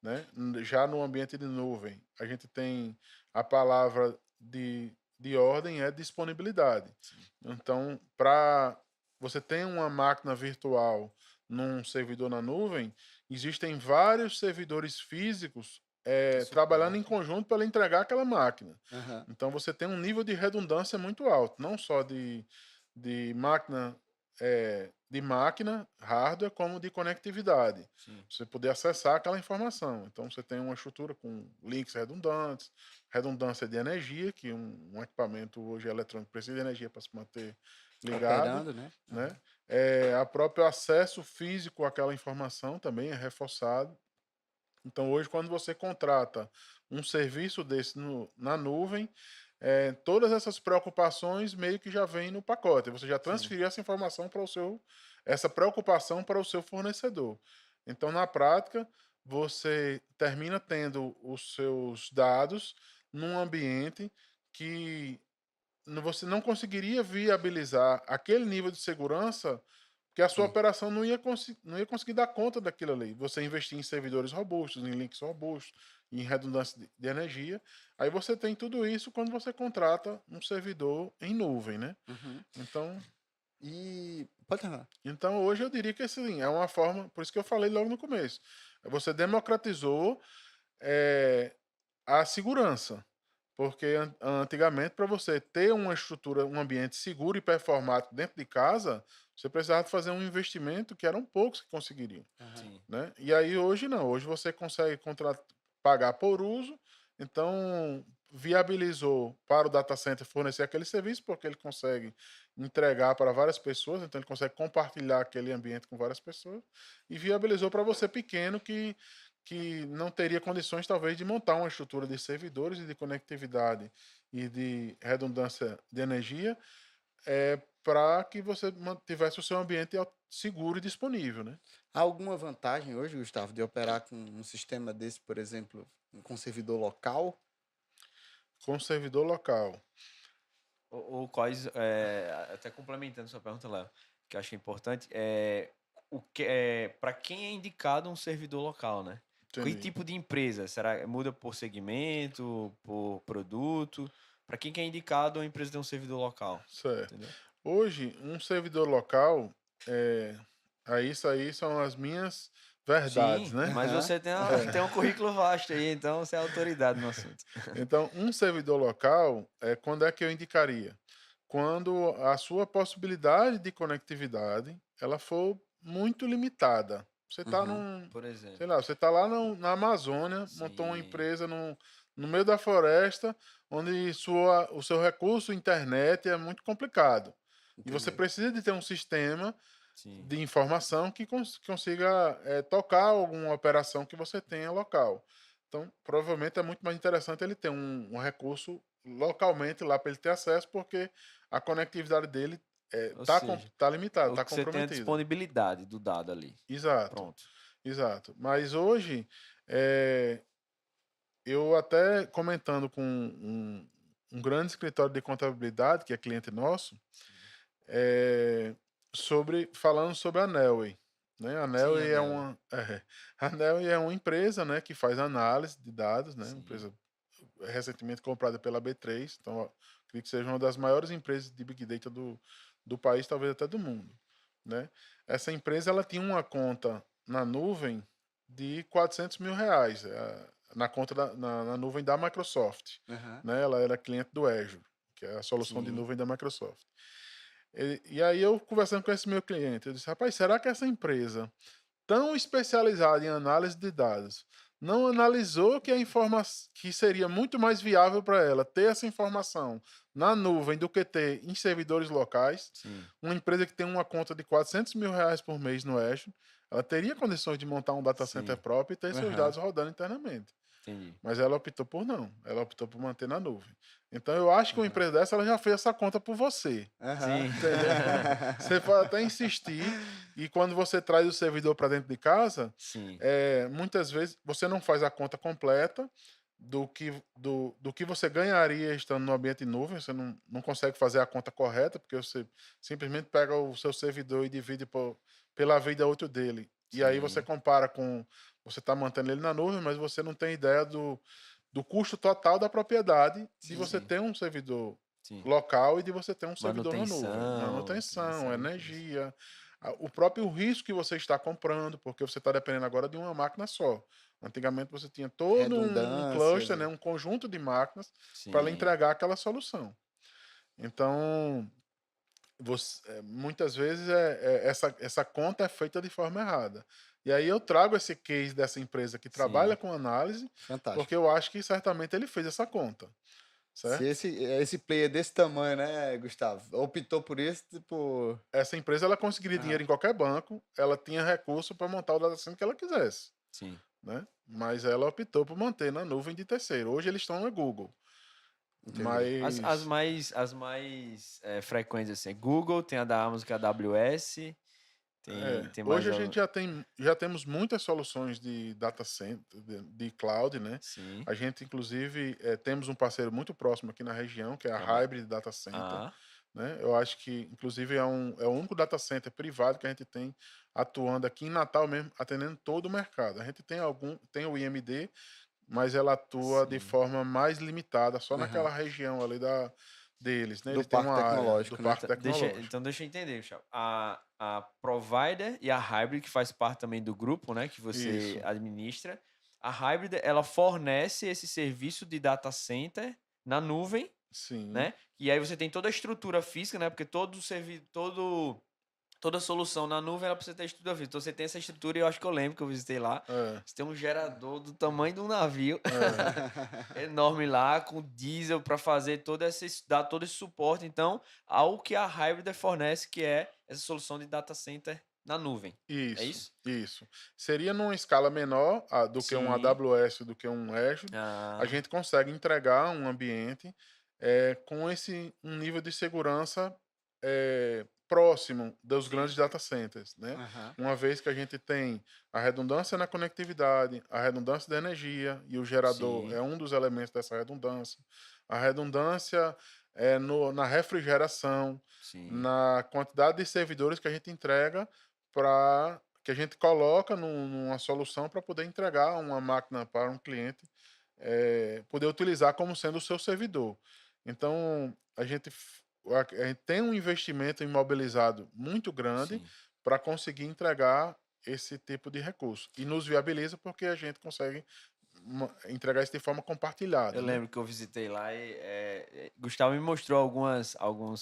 né? Já no ambiente de nuvem, a gente tem a palavra de ordem é disponibilidade. Sim. Então, para você ter uma máquina virtual num servidor na nuvem, existem vários servidores físicos Que trabalhando em suporte. conjunto para entregar aquela máquina. Aham. Então, você tem um nível de redundância muito alto, não só de máquina, de máquina, hardware, como de conectividade. Sim. Você poder acessar aquela informação. Então, você tem uma estrutura com links redundantes, redundância de energia, que um equipamento hoje eletrônico precisa de energia para se manter ligado, Operando, né? né? Aham. A próprio acesso físico àquela informação também é reforçado. Então, hoje, quando você contrata um serviço desse na nuvem, todas essas preocupações meio que já vêm no pacote. Você já Sim. transferiu essa informação para essa preocupação para o seu fornecedor. Então, na prática, você termina tendo os seus dados num ambiente que você não conseguiria viabilizar aquele nível de segurança, porque a sua Sim. operação não ia conseguir dar conta daquilo ali. Você investir em servidores robustos, em links robustos, em redundância de energia. Aí você tem tudo isso quando você contrata um servidor em nuvem, né? Uhum. Então, E pode terminar. então hoje eu diria que assim, é uma forma, por isso que eu falei logo no começo. Você democratizou a segurança. Porque antigamente, para você ter uma estrutura, um ambiente seguro e performático dentro de casa, você precisava fazer um investimento que eram poucos que conseguiriam, Aham. Sim. né? E aí hoje não, hoje você consegue pagar por uso, então viabilizou para o data center fornecer aquele serviço, porque ele consegue entregar para várias pessoas, então ele consegue compartilhar aquele ambiente com várias pessoas, e viabilizou para você pequeno que não teria condições, talvez, de montar uma estrutura de servidores e de conectividade e de redundância de energia, para que você mantivesse o seu ambiente seguro e disponível, né? Há alguma vantagem hoje, Gustavo, de operar com um sistema desse, por exemplo, com servidor local? com servidor local. Ou quais, até complementando sua pergunta, Léo, que eu acho importante, para quem é indicado um servidor local, né? Que Entendi. tipo de empresa? Será muda por segmento, por produto? Para quem que é indicado uma empresa ter um servidor local? Certo. Entendeu? Hoje, um servidor local, isso aí são as minhas verdades, Sim, né? mas Aham. você tem um currículo vasto aí, então você é autoridade no assunto. Então, um servidor local, quando é que eu indicaria? Quando a sua possibilidade de conectividade ela for muito limitada. Você está Uhum. Por exemplo. sei lá, você está lá na Amazônia, montou uma Sim, empresa no meio da floresta, onde o seu recurso internet é muito complicado. E você Entendi. precisa de ter um sistema sim. de informação que consiga tocar alguma operação que você tenha local. Então, provavelmente é muito mais interessante ele ter um recurso localmente lá para ele ter acesso, porque a conectividade dele Ou está seja, tá limitada, o está que você tem a comprometida. disponibilidade do dado ali. Exato, Pronto. exato. Mas hoje, eh, eu até comentando com um grande escritório de contabilidade, que é cliente nosso, eh, falando sobre a Nelway, né, a Sim, Nelway é Anel. uma a Nelway é uma empresa, né, que faz análise de dados, né, uma Sim. empresa recentemente comprada pela B3, então, ó, acredito que seja uma das maiores empresas de Big Data do país, talvez até do mundo, né. Essa empresa, ela tinha uma conta na nuvem de R$ 400.000, na conta na nuvem da Microsoft, Aham. né, ela era cliente do Azure, que é a solução de Sim. nuvem da Microsoft. E aí eu conversando com esse meu cliente, eu disse: "Rapaz, será que essa empresa, tão especializada em análise de dados, não analisou que que seria muito mais viável para ela ter essa informação na nuvem do que ter em servidores locais?" Sim. Uma empresa que tem uma conta de R$ 400.000 por mês no Azure, ela teria condições de montar um data center Sim. próprio e ter seus Aham. dados rodando internamente. Entendi. Mas ela optou por não, ela optou por manter na nuvem. Então eu acho que uma Aham. empresa dessa, ela já fez essa conta por você. Aham. Sim. Entendeu? Você pode até insistir, e quando você traz o servidor para dentro de casa, Sim. muitas vezes você não faz a conta completa do que você ganharia estando no ambiente nuvem, você não consegue fazer a conta correta, porque você simplesmente pega o seu servidor e divide pela vida útil dele. E aí você Sim. compara com, você está mantendo ele na nuvem, mas você não tem ideia do custo total da propriedade de Sim. você Sim. ter um servidor Sim. local e de você ter um servidor na nuvem. Manutenção, tem uma Manutenção, série de coisas. energia, o próprio risco que você está comprando, porque você está dependendo agora de uma máquina só. Antigamente você tinha todo um Redundâncias. cluster, né, um conjunto de máquinas para lhe Sim. entregar aquela solução. Então, muitas vezes essa conta é feita de forma errada. E aí eu trago esse case dessa empresa que trabalha Sim. com análise, porque Fantástico. eu acho que certamente ele fez essa conta, Se certo? esse player desse tamanho, né, Gustavo, optou por isso, tipo. Essa empresa, ela conseguiria dinheiro Aham. em qualquer banco, ela tinha recurso para montar o data center que ela quisesse, Sim. né? Mas ela optou por manter na nuvem de terceiro. Hoje eles estão na Google, Entendi. mas As mais frequentes, assim, Google, tem a da Amazon, que é a AWS, tem mais. hoje a gente já temos muitas soluções de data center, de cloud, né? Sim. A gente, inclusive, temos um parceiro muito próximo aqui na região, que é a Que é da. Hybrid Data Center, Ah, né? Eu acho que, inclusive, é o único data center privado que a gente tem atuando aqui em Natal mesmo, atendendo todo o mercado. A gente tem o IMD, mas ela atua de sim. forma mais limitada, só naquela Aham. região ali deles, né? Do Ele tem parque uma área do tecnológico, né? parque tecnológico. Então deixa eu entender, Gustavo. A Provider e a Hybrid, que faz parte também do grupo, né, que você Isso, administra, a Hybrid, ela fornece esse serviço de data center na nuvem, sim. né? E aí você tem toda a estrutura física, né? Porque toda solução na nuvem ela precisa ter estrutura física. Então você tem essa estrutura e eu acho que eu lembro que eu visitei lá. É, Você tem um gerador do tamanho de um navio é. enorme lá, com diesel para fazer dar todo esse suporte. Então, ao que a Hybrid fornece, que é essa solução de data center na nuvem. É Isso, isso? isso. Seria numa escala menor do que um Sim. AWS, do que um Azure. A Ah, gente consegue entregar um ambiente com um nível de segurança próximo dos sim. grandes data centers, né? Aham. Uma vez que a gente tem a redundância na conectividade, a redundância da energia, e o gerador Sim. é um dos elementos dessa redundância, A redundância é na refrigeração, Sim, na quantidade de servidores que a gente entrega para que a gente coloca numa solução para poder entregar uma máquina para um cliente, poder utilizar como sendo o seu servidor. Então, a gente tem um investimento imobilizado muito grande sim. para conseguir entregar esse tipo de recurso. E nos viabiliza porque a gente consegue entregar isso de forma Eu compartilhada, né? lembro que eu visitei lá e Gustavo me mostrou alguns, não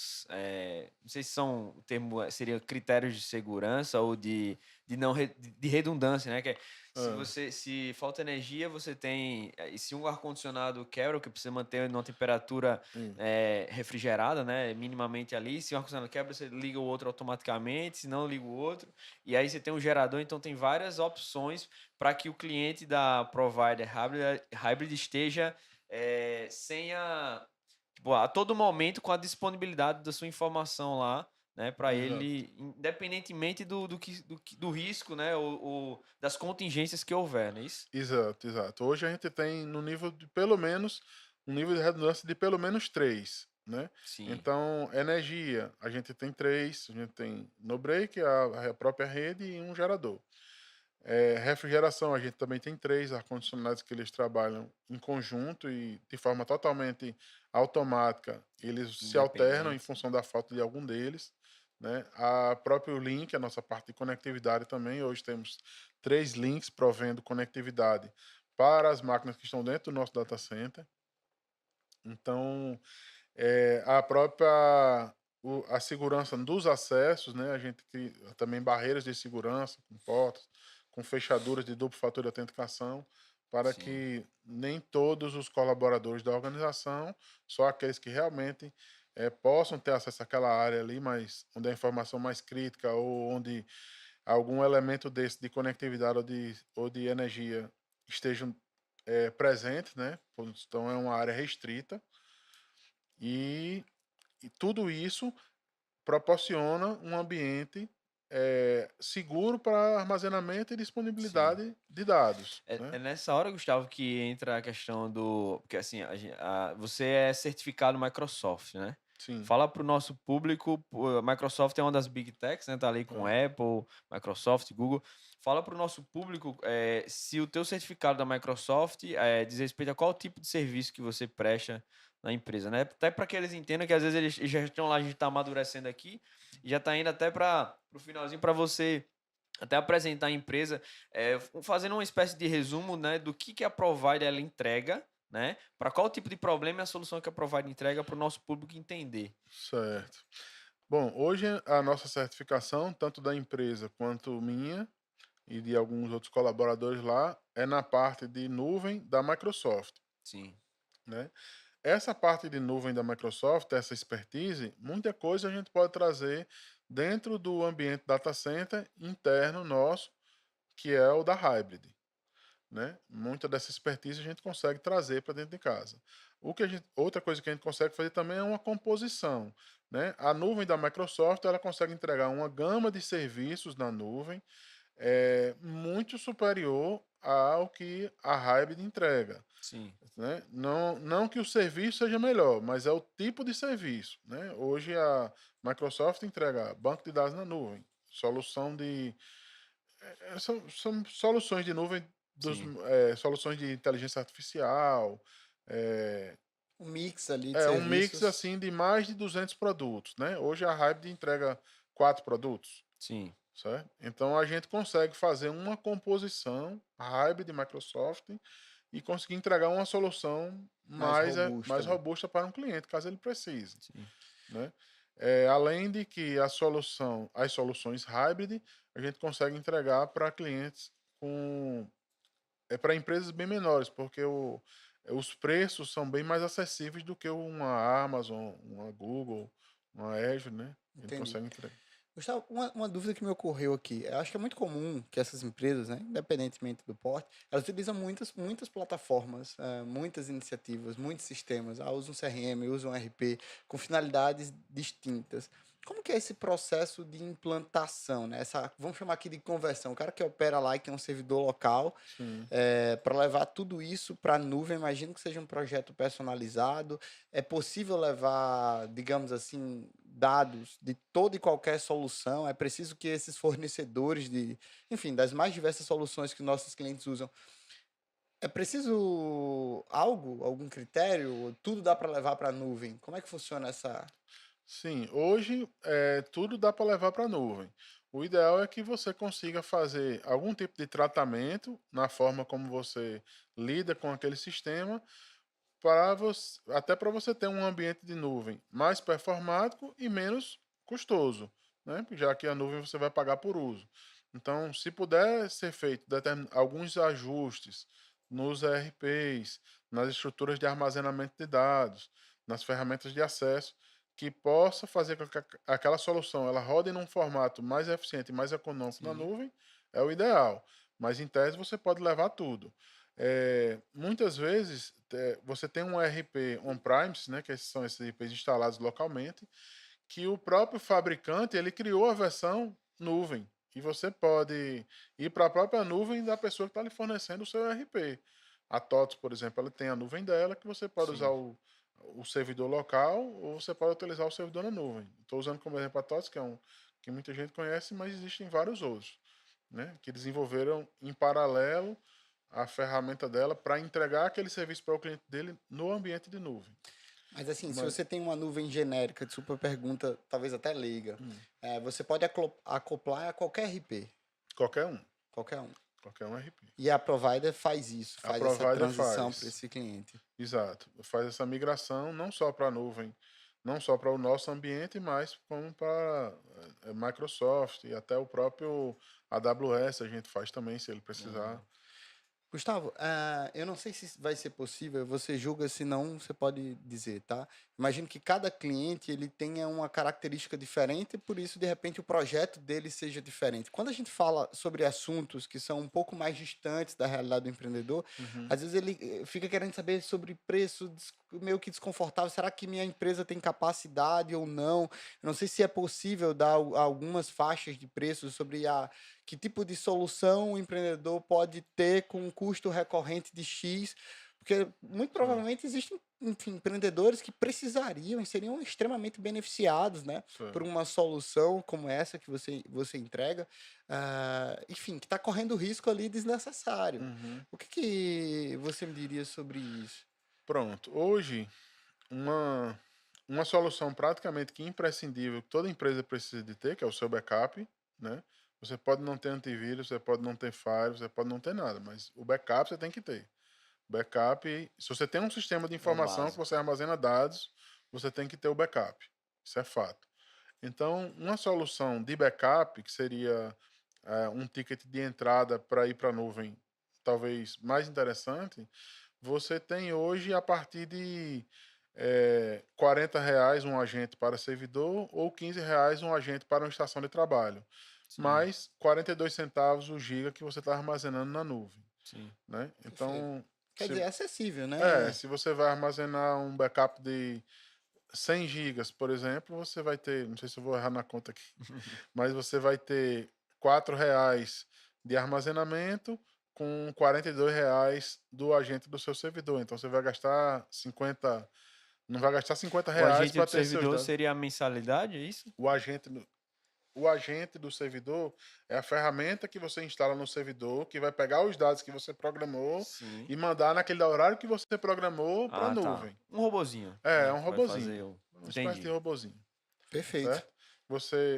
sei se são o termo seria critérios de segurança ou de não de redundância, né? Que é, Ah, se falta energia, você tem e se um ar-condicionado quebra, que precisa manter numa temperatura sim. refrigerada, né? Minimamente ali, se o ar-condicionado quebra, você liga o outro automaticamente, se não liga o outro, e aí você tem um gerador, então tem várias opções para que o cliente da provider hybrid esteja sem tipo, a todo momento com a disponibilidade da sua informação lá, né, para Exato. ele, independentemente do risco, né, ou das contingências que houver, não é isso? Exato, exato. Hoje a gente tem no nível de pelo menos um nível de redundância de pelo menos 3, né. Sim, Então, energia, a gente tem 3, a gente tem no break, a própria rede e um gerador. Refrigeração, a gente também tem 3 ar-condicionados que eles trabalham em conjunto e de forma totalmente automática, eles se alternam em independente. função da falta de algum deles, né. A próprio link, a nossa parte de conectividade também, hoje temos 3 links provendo conectividade para as máquinas que estão dentro do nosso data center. Então, a própria a segurança dos acessos, né, a gente cria também barreiras de segurança com portas, com fechaduras de duplo fator de autenticação, para Sim, que nem todos os colaboradores da organização, só aqueles que realmente, possam ter acesso àquela área ali, mas onde a informação mais crítica ou onde algum elemento desse de conectividade ou de energia estejam, presentes, né, então é uma área restrita. E tudo isso proporciona um ambiente, seguro para armazenamento e sim. disponibilidade de dados, É né. nessa hora, Gustavo, que entra a questão do. Porque assim, você é certificado Microsoft, né? Sim, Fala para o nosso público, a Microsoft é uma das Big Techs, né? Tá ali com hã. Apple, Microsoft, Google. Fala para o nosso público se o teu certificado da Microsoft diz respeito a qual tipo de serviço que você presta na empresa, né? Até para que eles entendam que às vezes eles já estão lá, a gente está amadurecendo aqui, e já está indo até para o finalzinho para você até apresentar a empresa, fazendo uma espécie de resumo, né, do que a Provider ela entrega, né, para qual tipo de problema e a solução que a Provider entrega para o nosso público entender. Certo. Bom, hoje a nossa certificação, tanto da empresa quanto minha e de alguns outros colaboradores lá, é na parte de nuvem da Microsoft, Sim, né. Essa parte de nuvem da Microsoft, essa expertise, muita coisa a gente pode trazer dentro do ambiente data center interno nosso, que é o da Hybrid, né? Muita dessa expertise a gente consegue trazer para dentro de casa. Outra coisa que a gente consegue fazer também é uma composição, né? A nuvem da Microsoft, ela consegue entregar uma gama de serviços na nuvem muito superior ao que a Hybrid entrega, sim, né? Não que o serviço seja melhor, mas é o tipo de serviço, né? Hoje a Microsoft entrega banco de dados na nuvem, solução de são soluções de nuvem sim, soluções de inteligência artificial, eh, Um mix ali de é um mix serviços. assim de mais de 200 produtos, né? Hoje a Hybrid entrega 4 produtos, sim, certo? Então a gente consegue fazer uma composição Hybrid Microsoft e conseguir entregar uma solução Mais robusto mais ali. robusta para um cliente, caso ele precise, sim, né. Além de que as soluções hybrid, a gente consegue entregar para clientes para empresas bem menores, porque os preços são bem mais acessíveis do que uma Amazon, uma Google, uma Azure, né, a gente Entendi. consegue entregar. Gustavo, uma dúvida que me ocorreu aqui. Eu acho que é muito comum que essas empresas, né, independentemente do porte, elas utilizam muitas plataformas, muitas iniciativas, muitos sistemas. Usam CRM, usam RP, com finalidades distintas. como que é esse processo de implantação, né? Vamos chamar aqui de conversão. O cara que opera lá, que é um servidor local, Sim. para levar tudo isso para a nuvem, imagino que seja um projeto personalizado. É possível levar, digamos assim, dados de toda e qualquer solução. É preciso que esses fornecedores enfim, das mais diversas soluções que nossos clientes usam, é preciso algum critério? Tudo dá para levar para a nuvem? Como é que funciona essa? Sim, hoje tudo dá para levar para a nuvem. O ideal é que você consiga fazer algum tipo de tratamento na forma como você lida com aquele sistema, para você, até para você ter um ambiente de nuvem mais performático e menos custoso, né? Já que a nuvem você vai pagar por uso. Então, se puder ser feito alguns ajustes nos ERPs, nas estruturas de armazenamento de dados, nas ferramentas de acesso, que possa fazer com que aquela solução ela rode num formato mais eficiente e mais econômico na Sim, nuvem, é o ideal. Mas em tese você pode levar tudo. Muitas vezes você tem um ERP on-premise, né, que são esses ERPs instalados localmente, que o próprio fabricante ele criou a versão nuvem. E você pode ir para a própria nuvem da pessoa que está lhe fornecendo o seu ERP. A TOTS, por exemplo, ela tem a nuvem dela, que você pode usar Sim. o servidor local ou você pode utilizar o servidor na nuvem. Estou usando como exemplo a TOTS, que muita gente conhece, mas existem vários outros, né, que desenvolveram em paralelo a ferramenta dela para entregar aquele serviço para o cliente dele no ambiente de nuvem. mas assim, se Mas, você tem uma nuvem genérica, desculpa a pergunta, talvez até leiga, hum, você pode acoplar a qualquer RP, qualquer um, qualquer um. qualquer um RP. E a provider faz isso, A faz essa provider transição para faz, esse cliente. exato, faz essa migração não só para a nuvem, não só para o nosso ambiente, mas como para Microsoft e até o próprio AWS a gente faz também, se ele precisar. Ah, Gustavo, eu não sei se vai ser possível, você julga, se não, você pode dizer, tá? Imagino que cada cliente ele tenha uma característica diferente e por isso, de repente, o projeto dele seja diferente. Quando a gente fala sobre assuntos que são um pouco mais distantes da realidade do empreendedor, Uhum. às vezes ele fica querendo saber sobre preço, meio que desconfortável. Será que minha empresa tem capacidade ou não? Eu não sei se é possível dar algumas faixas de preços sobre que tipo de solução o empreendedor pode ter com um custo recorrente de X, porque muito Sim, provavelmente existem, enfim, empreendedores que precisariam e seriam extremamente beneficiados, né, por sim. uma solução como essa que você entrega, enfim, que está correndo risco ali desnecessário. Uhum. O que você me diria sobre isso? Pronto. Hoje, uma solução praticamente que imprescindível que toda empresa precisa de ter, que é o seu backup, né? Você pode não ter antivírus, você pode não ter firewall, você pode não ter nada, mas o backup você tem que ter. Backup, se você tem um sistema de é o informação que básico. você armazena dados, você tem que ter o backup. Isso é fato. Então, uma solução de backup, que seria um ticket de entrada para ir para a nuvem, talvez mais interessante, você tem hoje a partir de R$ 40 um agente para servidor ou R$ 15 um agente para uma estação de trabalho, Sim, mais 42 centavos o giga que você está armazenando na nuvem, sim. né? Perfeito. Então, Quer se, dizer, é acessível, né? se você vai armazenar um backup de 100 gigas, por exemplo, você vai ter, não sei se eu vou errar na conta aqui, mas você vai ter R$ 4 de armazenamento com R$ 42 do agente do seu servidor. Então você vai gastar 50, não vai gastar 50 O reais agente para do ter seus servidor dados. seria a mensalidade, é isso? O agente, o agente do servidor é a ferramenta que você instala no servidor, que vai pegar os dados que você programou Sim. e mandar naquele horário que você programou para a Ah, tá. nuvem. Um robozinho, É né, um que vai fazer robozinho, o... uma espécie de Entendi. robozinho. Perfeito. Certo?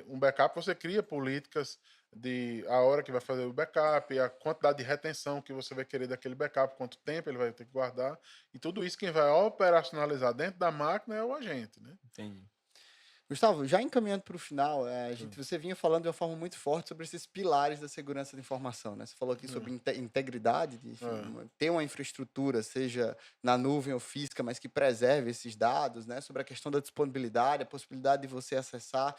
Um backup, você cria políticas de a hora que vai fazer o backup, a quantidade de retenção que você vai querer daquele backup, quanto tempo ele vai ter que guardar, e tudo isso quem vai operacionalizar dentro da máquina é o agente, né? Entendi. Gustavo, já encaminhando para o final, Sim. você vinha falando de uma forma muito forte sobre esses pilares da segurança da informação, né? Você falou aqui sobre integridade, enfim, É, ter uma infraestrutura, seja na nuvem ou física, mas que preserve esses dados, né? Sobre a questão da disponibilidade, a possibilidade de você acessar.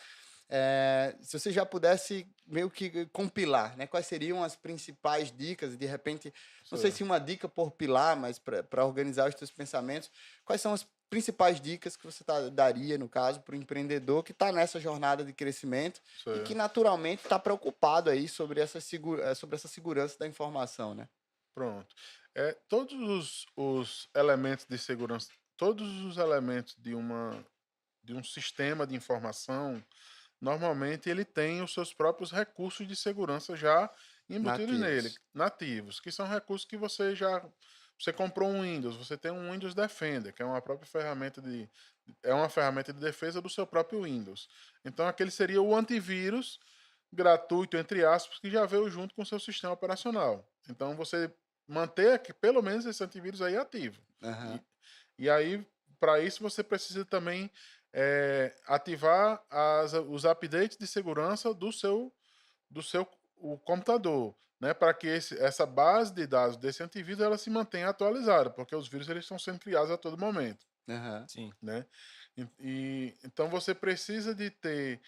Se você já pudesse meio que compilar, né? Quais seriam as principais dicas, de repente, não sei se uma dica por pilar, mas para organizar os teus pensamentos, quais são as principais dicas que você daria, no caso, para o empreendedor que está nessa jornada de crescimento e que naturalmente está preocupado aí sobre sobre essa segurança da informação, né? Pronto. Todos os elementos de segurança, todos os elementos de um sistema de informação, normalmente ele tem os seus próprios recursos de segurança já embutidos nele, Nativos. nativos, que são recursos que você comprou um Windows, você tem um Windows Defender, que é uma própria ferramenta de defesa do seu próprio Windows. Então aquele seria o antivírus gratuito, entre aspas, que já veio junto com o seu sistema operacional. Então você manter pelo menos esse antivírus aí ativo. Uhum. E aí, para isso, você precisa também ativar os updates de segurança do seu o computador, né? Para que essa base de dados desse antivírus ela se mantenha atualizada, porque os vírus eles estão sendo criados a todo momento, Uhum. Sim. né? Então você precisa de ter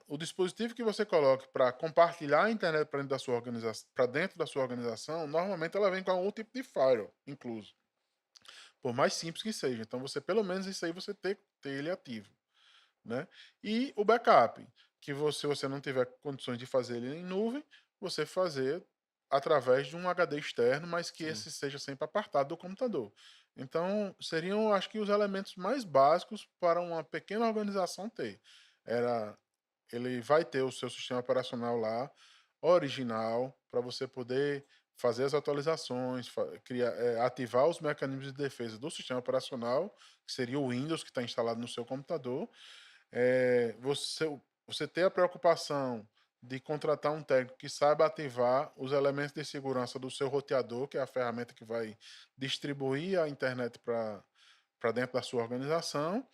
o dispositivo que você coloque para compartilhar a internet para dentro da sua organização, normalmente ela vem com algum tipo de firewall incluso. Por mais simples que seja. Então você pelo menos isso aí você ter ele ativo, né? E o backup, que se você não tiver condições de fazer ele em nuvem, você fazer através de um HD externo, mas que esse seja sempre apartado do computador. Então, seriam, acho que, os elementos mais básicos para uma pequena organização ter. Ele vai ter o seu sistema operacional lá, original, para você poder fazer as atualizações, ativar os mecanismos de defesa do sistema operacional, que seria o Windows que está instalado no seu computador. Você ter a preocupação de contratar um técnico que saiba ativar os elementos de segurança do seu roteador, que é a ferramenta que vai distribuir a internet para dentro da sua organização,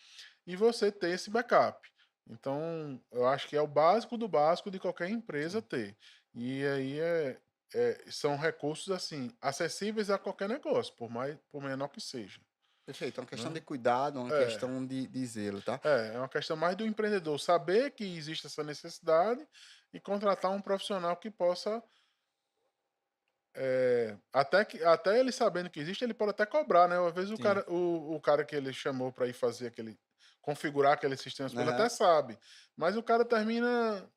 e você ter esse backup. Então, eu acho que é o básico do básico de qualquer empresa ter. E aí são recursos assim acessíveis a qualquer negócio, por menor que seja. Perfeito, é uma questão Né? de cuidado, uma É, questão de zelo, tá? é uma questão mais do empreendedor saber que existe essa necessidade e contratar um profissional que possa até ele sabendo que existe, ele pode até cobrar, né? Às vezes Sim. o cara que ele chamou para ir fazer configurar aquele sistema, ele até Aham. sabe, mas o cara termina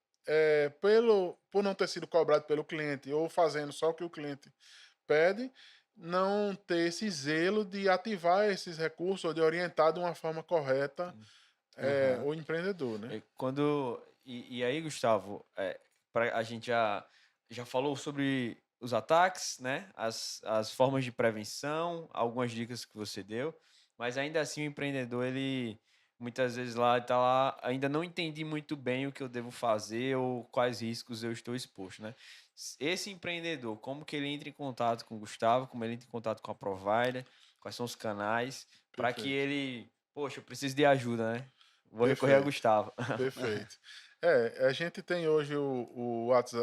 por não ter sido cobrado pelo cliente ou fazendo só o que o cliente pede, não ter esse zelo de ativar esses recursos ou de orientar de uma forma correta Aham. o empreendedor, né? E aí, Gustavo, a gente já falou sobre os ataques, né? As formas de prevenção, algumas dicas que você deu, mas ainda assim o empreendedor, ele muitas vezes lá está lá, ainda não entendi muito bem o que eu devo fazer ou quais riscos eu estou exposto, né? Esse empreendedor, como que ele entra em contato com o Gustavo, como ele entra em contato com a Provider, quais são os canais, para que Perfeito, ele, poxa, eu preciso de ajuda, né? Vou recorrer a perfeito, Gustavo. perfeito. A gente tem hoje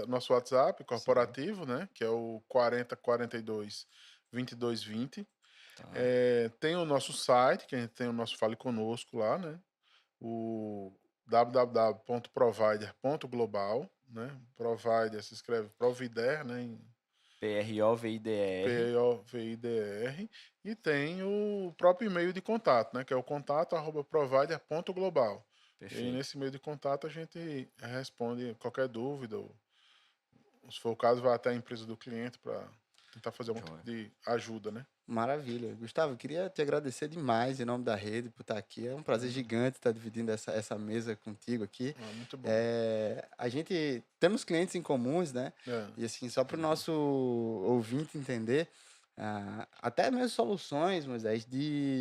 nosso WhatsApp Sim, corporativo, né? Que é o 4042 2220. tá. Tem o nosso site, que a gente tem o nosso Fale Conosco lá, né? O www.provider.global, né? Provider se escreve Provider, né? Em PROVIDR. POVIDR. E tem o próprio e-mail de contato, né? Que é o contato@provider.global. E aí, Perfeito. nesse e-mail de contato, a gente responde qualquer dúvida, ou, se for o caso, vai até a empresa do cliente para tentar fazer algum tipo Joia. de ajuda, né? Maravilha. Gustavo, eu queria te agradecer demais em nome da rede por estar aqui. É um prazer gigante estar dividindo essa mesa contigo aqui. Muito bom. A gente temos clientes em comuns, né? É, E assim, só para o nosso ouvinte entender, até mesmo soluções, Moisés,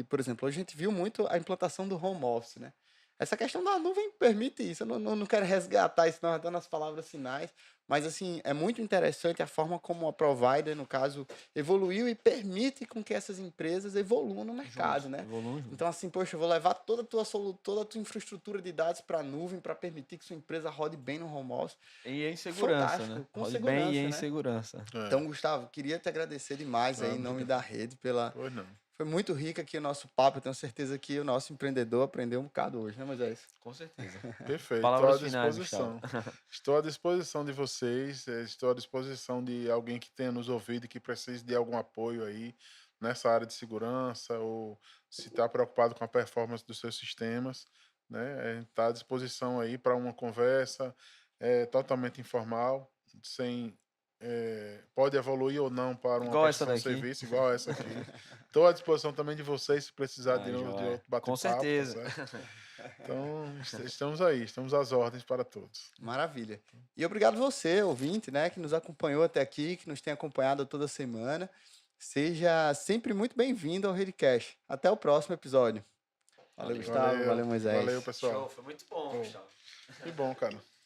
por exemplo, hoje a gente viu muito a implantação do home office, né? Essa questão da nuvem permite isso. Eu não quero resgatar isso, não, dando as palavras finais, mas assim, é muito interessante a forma como a provider, no caso, evoluiu e permite com que essas empresas evoluam no mercado, Juntos, né? evoluam juntos. Então, assim, poxa, eu vou levar toda a tua infraestrutura de dados para a nuvem para permitir que sua empresa rode bem no home office. E em segurança, né? Fantástico, com Rode bem e segurança, em né? segurança. Então, Gustavo, queria te agradecer demais aí em Muito nome bom. da rede pela. Pois não. Foi muito rico aqui o nosso papo. Eu tenho certeza que o nosso empreendedor aprendeu um bocado hoje, né, Moisés? Com certeza. Perfeito, Palavras estou à finais, disposição. Estou à disposição de vocês, estou à disposição de alguém que tenha nos ouvido e que precise de algum apoio aí nessa área de segurança ou se está preocupado com a performance dos seus sistemas, né? Está à disposição aí para uma conversa totalmente informal, sem pode evoluir ou não para uma Igual essa prestação de daqui. serviço igual essa aqui. Estou à disposição também de vocês se precisar de Joia. outro Com bate-papo, tá certeza. certo? Então, estamos aí, estamos às ordens para todos. Maravilha. E obrigado você, ouvinte, né, que nos acompanhou até aqui, que nos tem acompanhado toda semana. Seja sempre muito bem-vindo ao Redcast. Até o próximo episódio. Valeu, Valeu. Gustavo. Valeu, Moisés. Valeu, pessoal. Show, foi muito bom, Bom. Gustavo. Que bom, cara.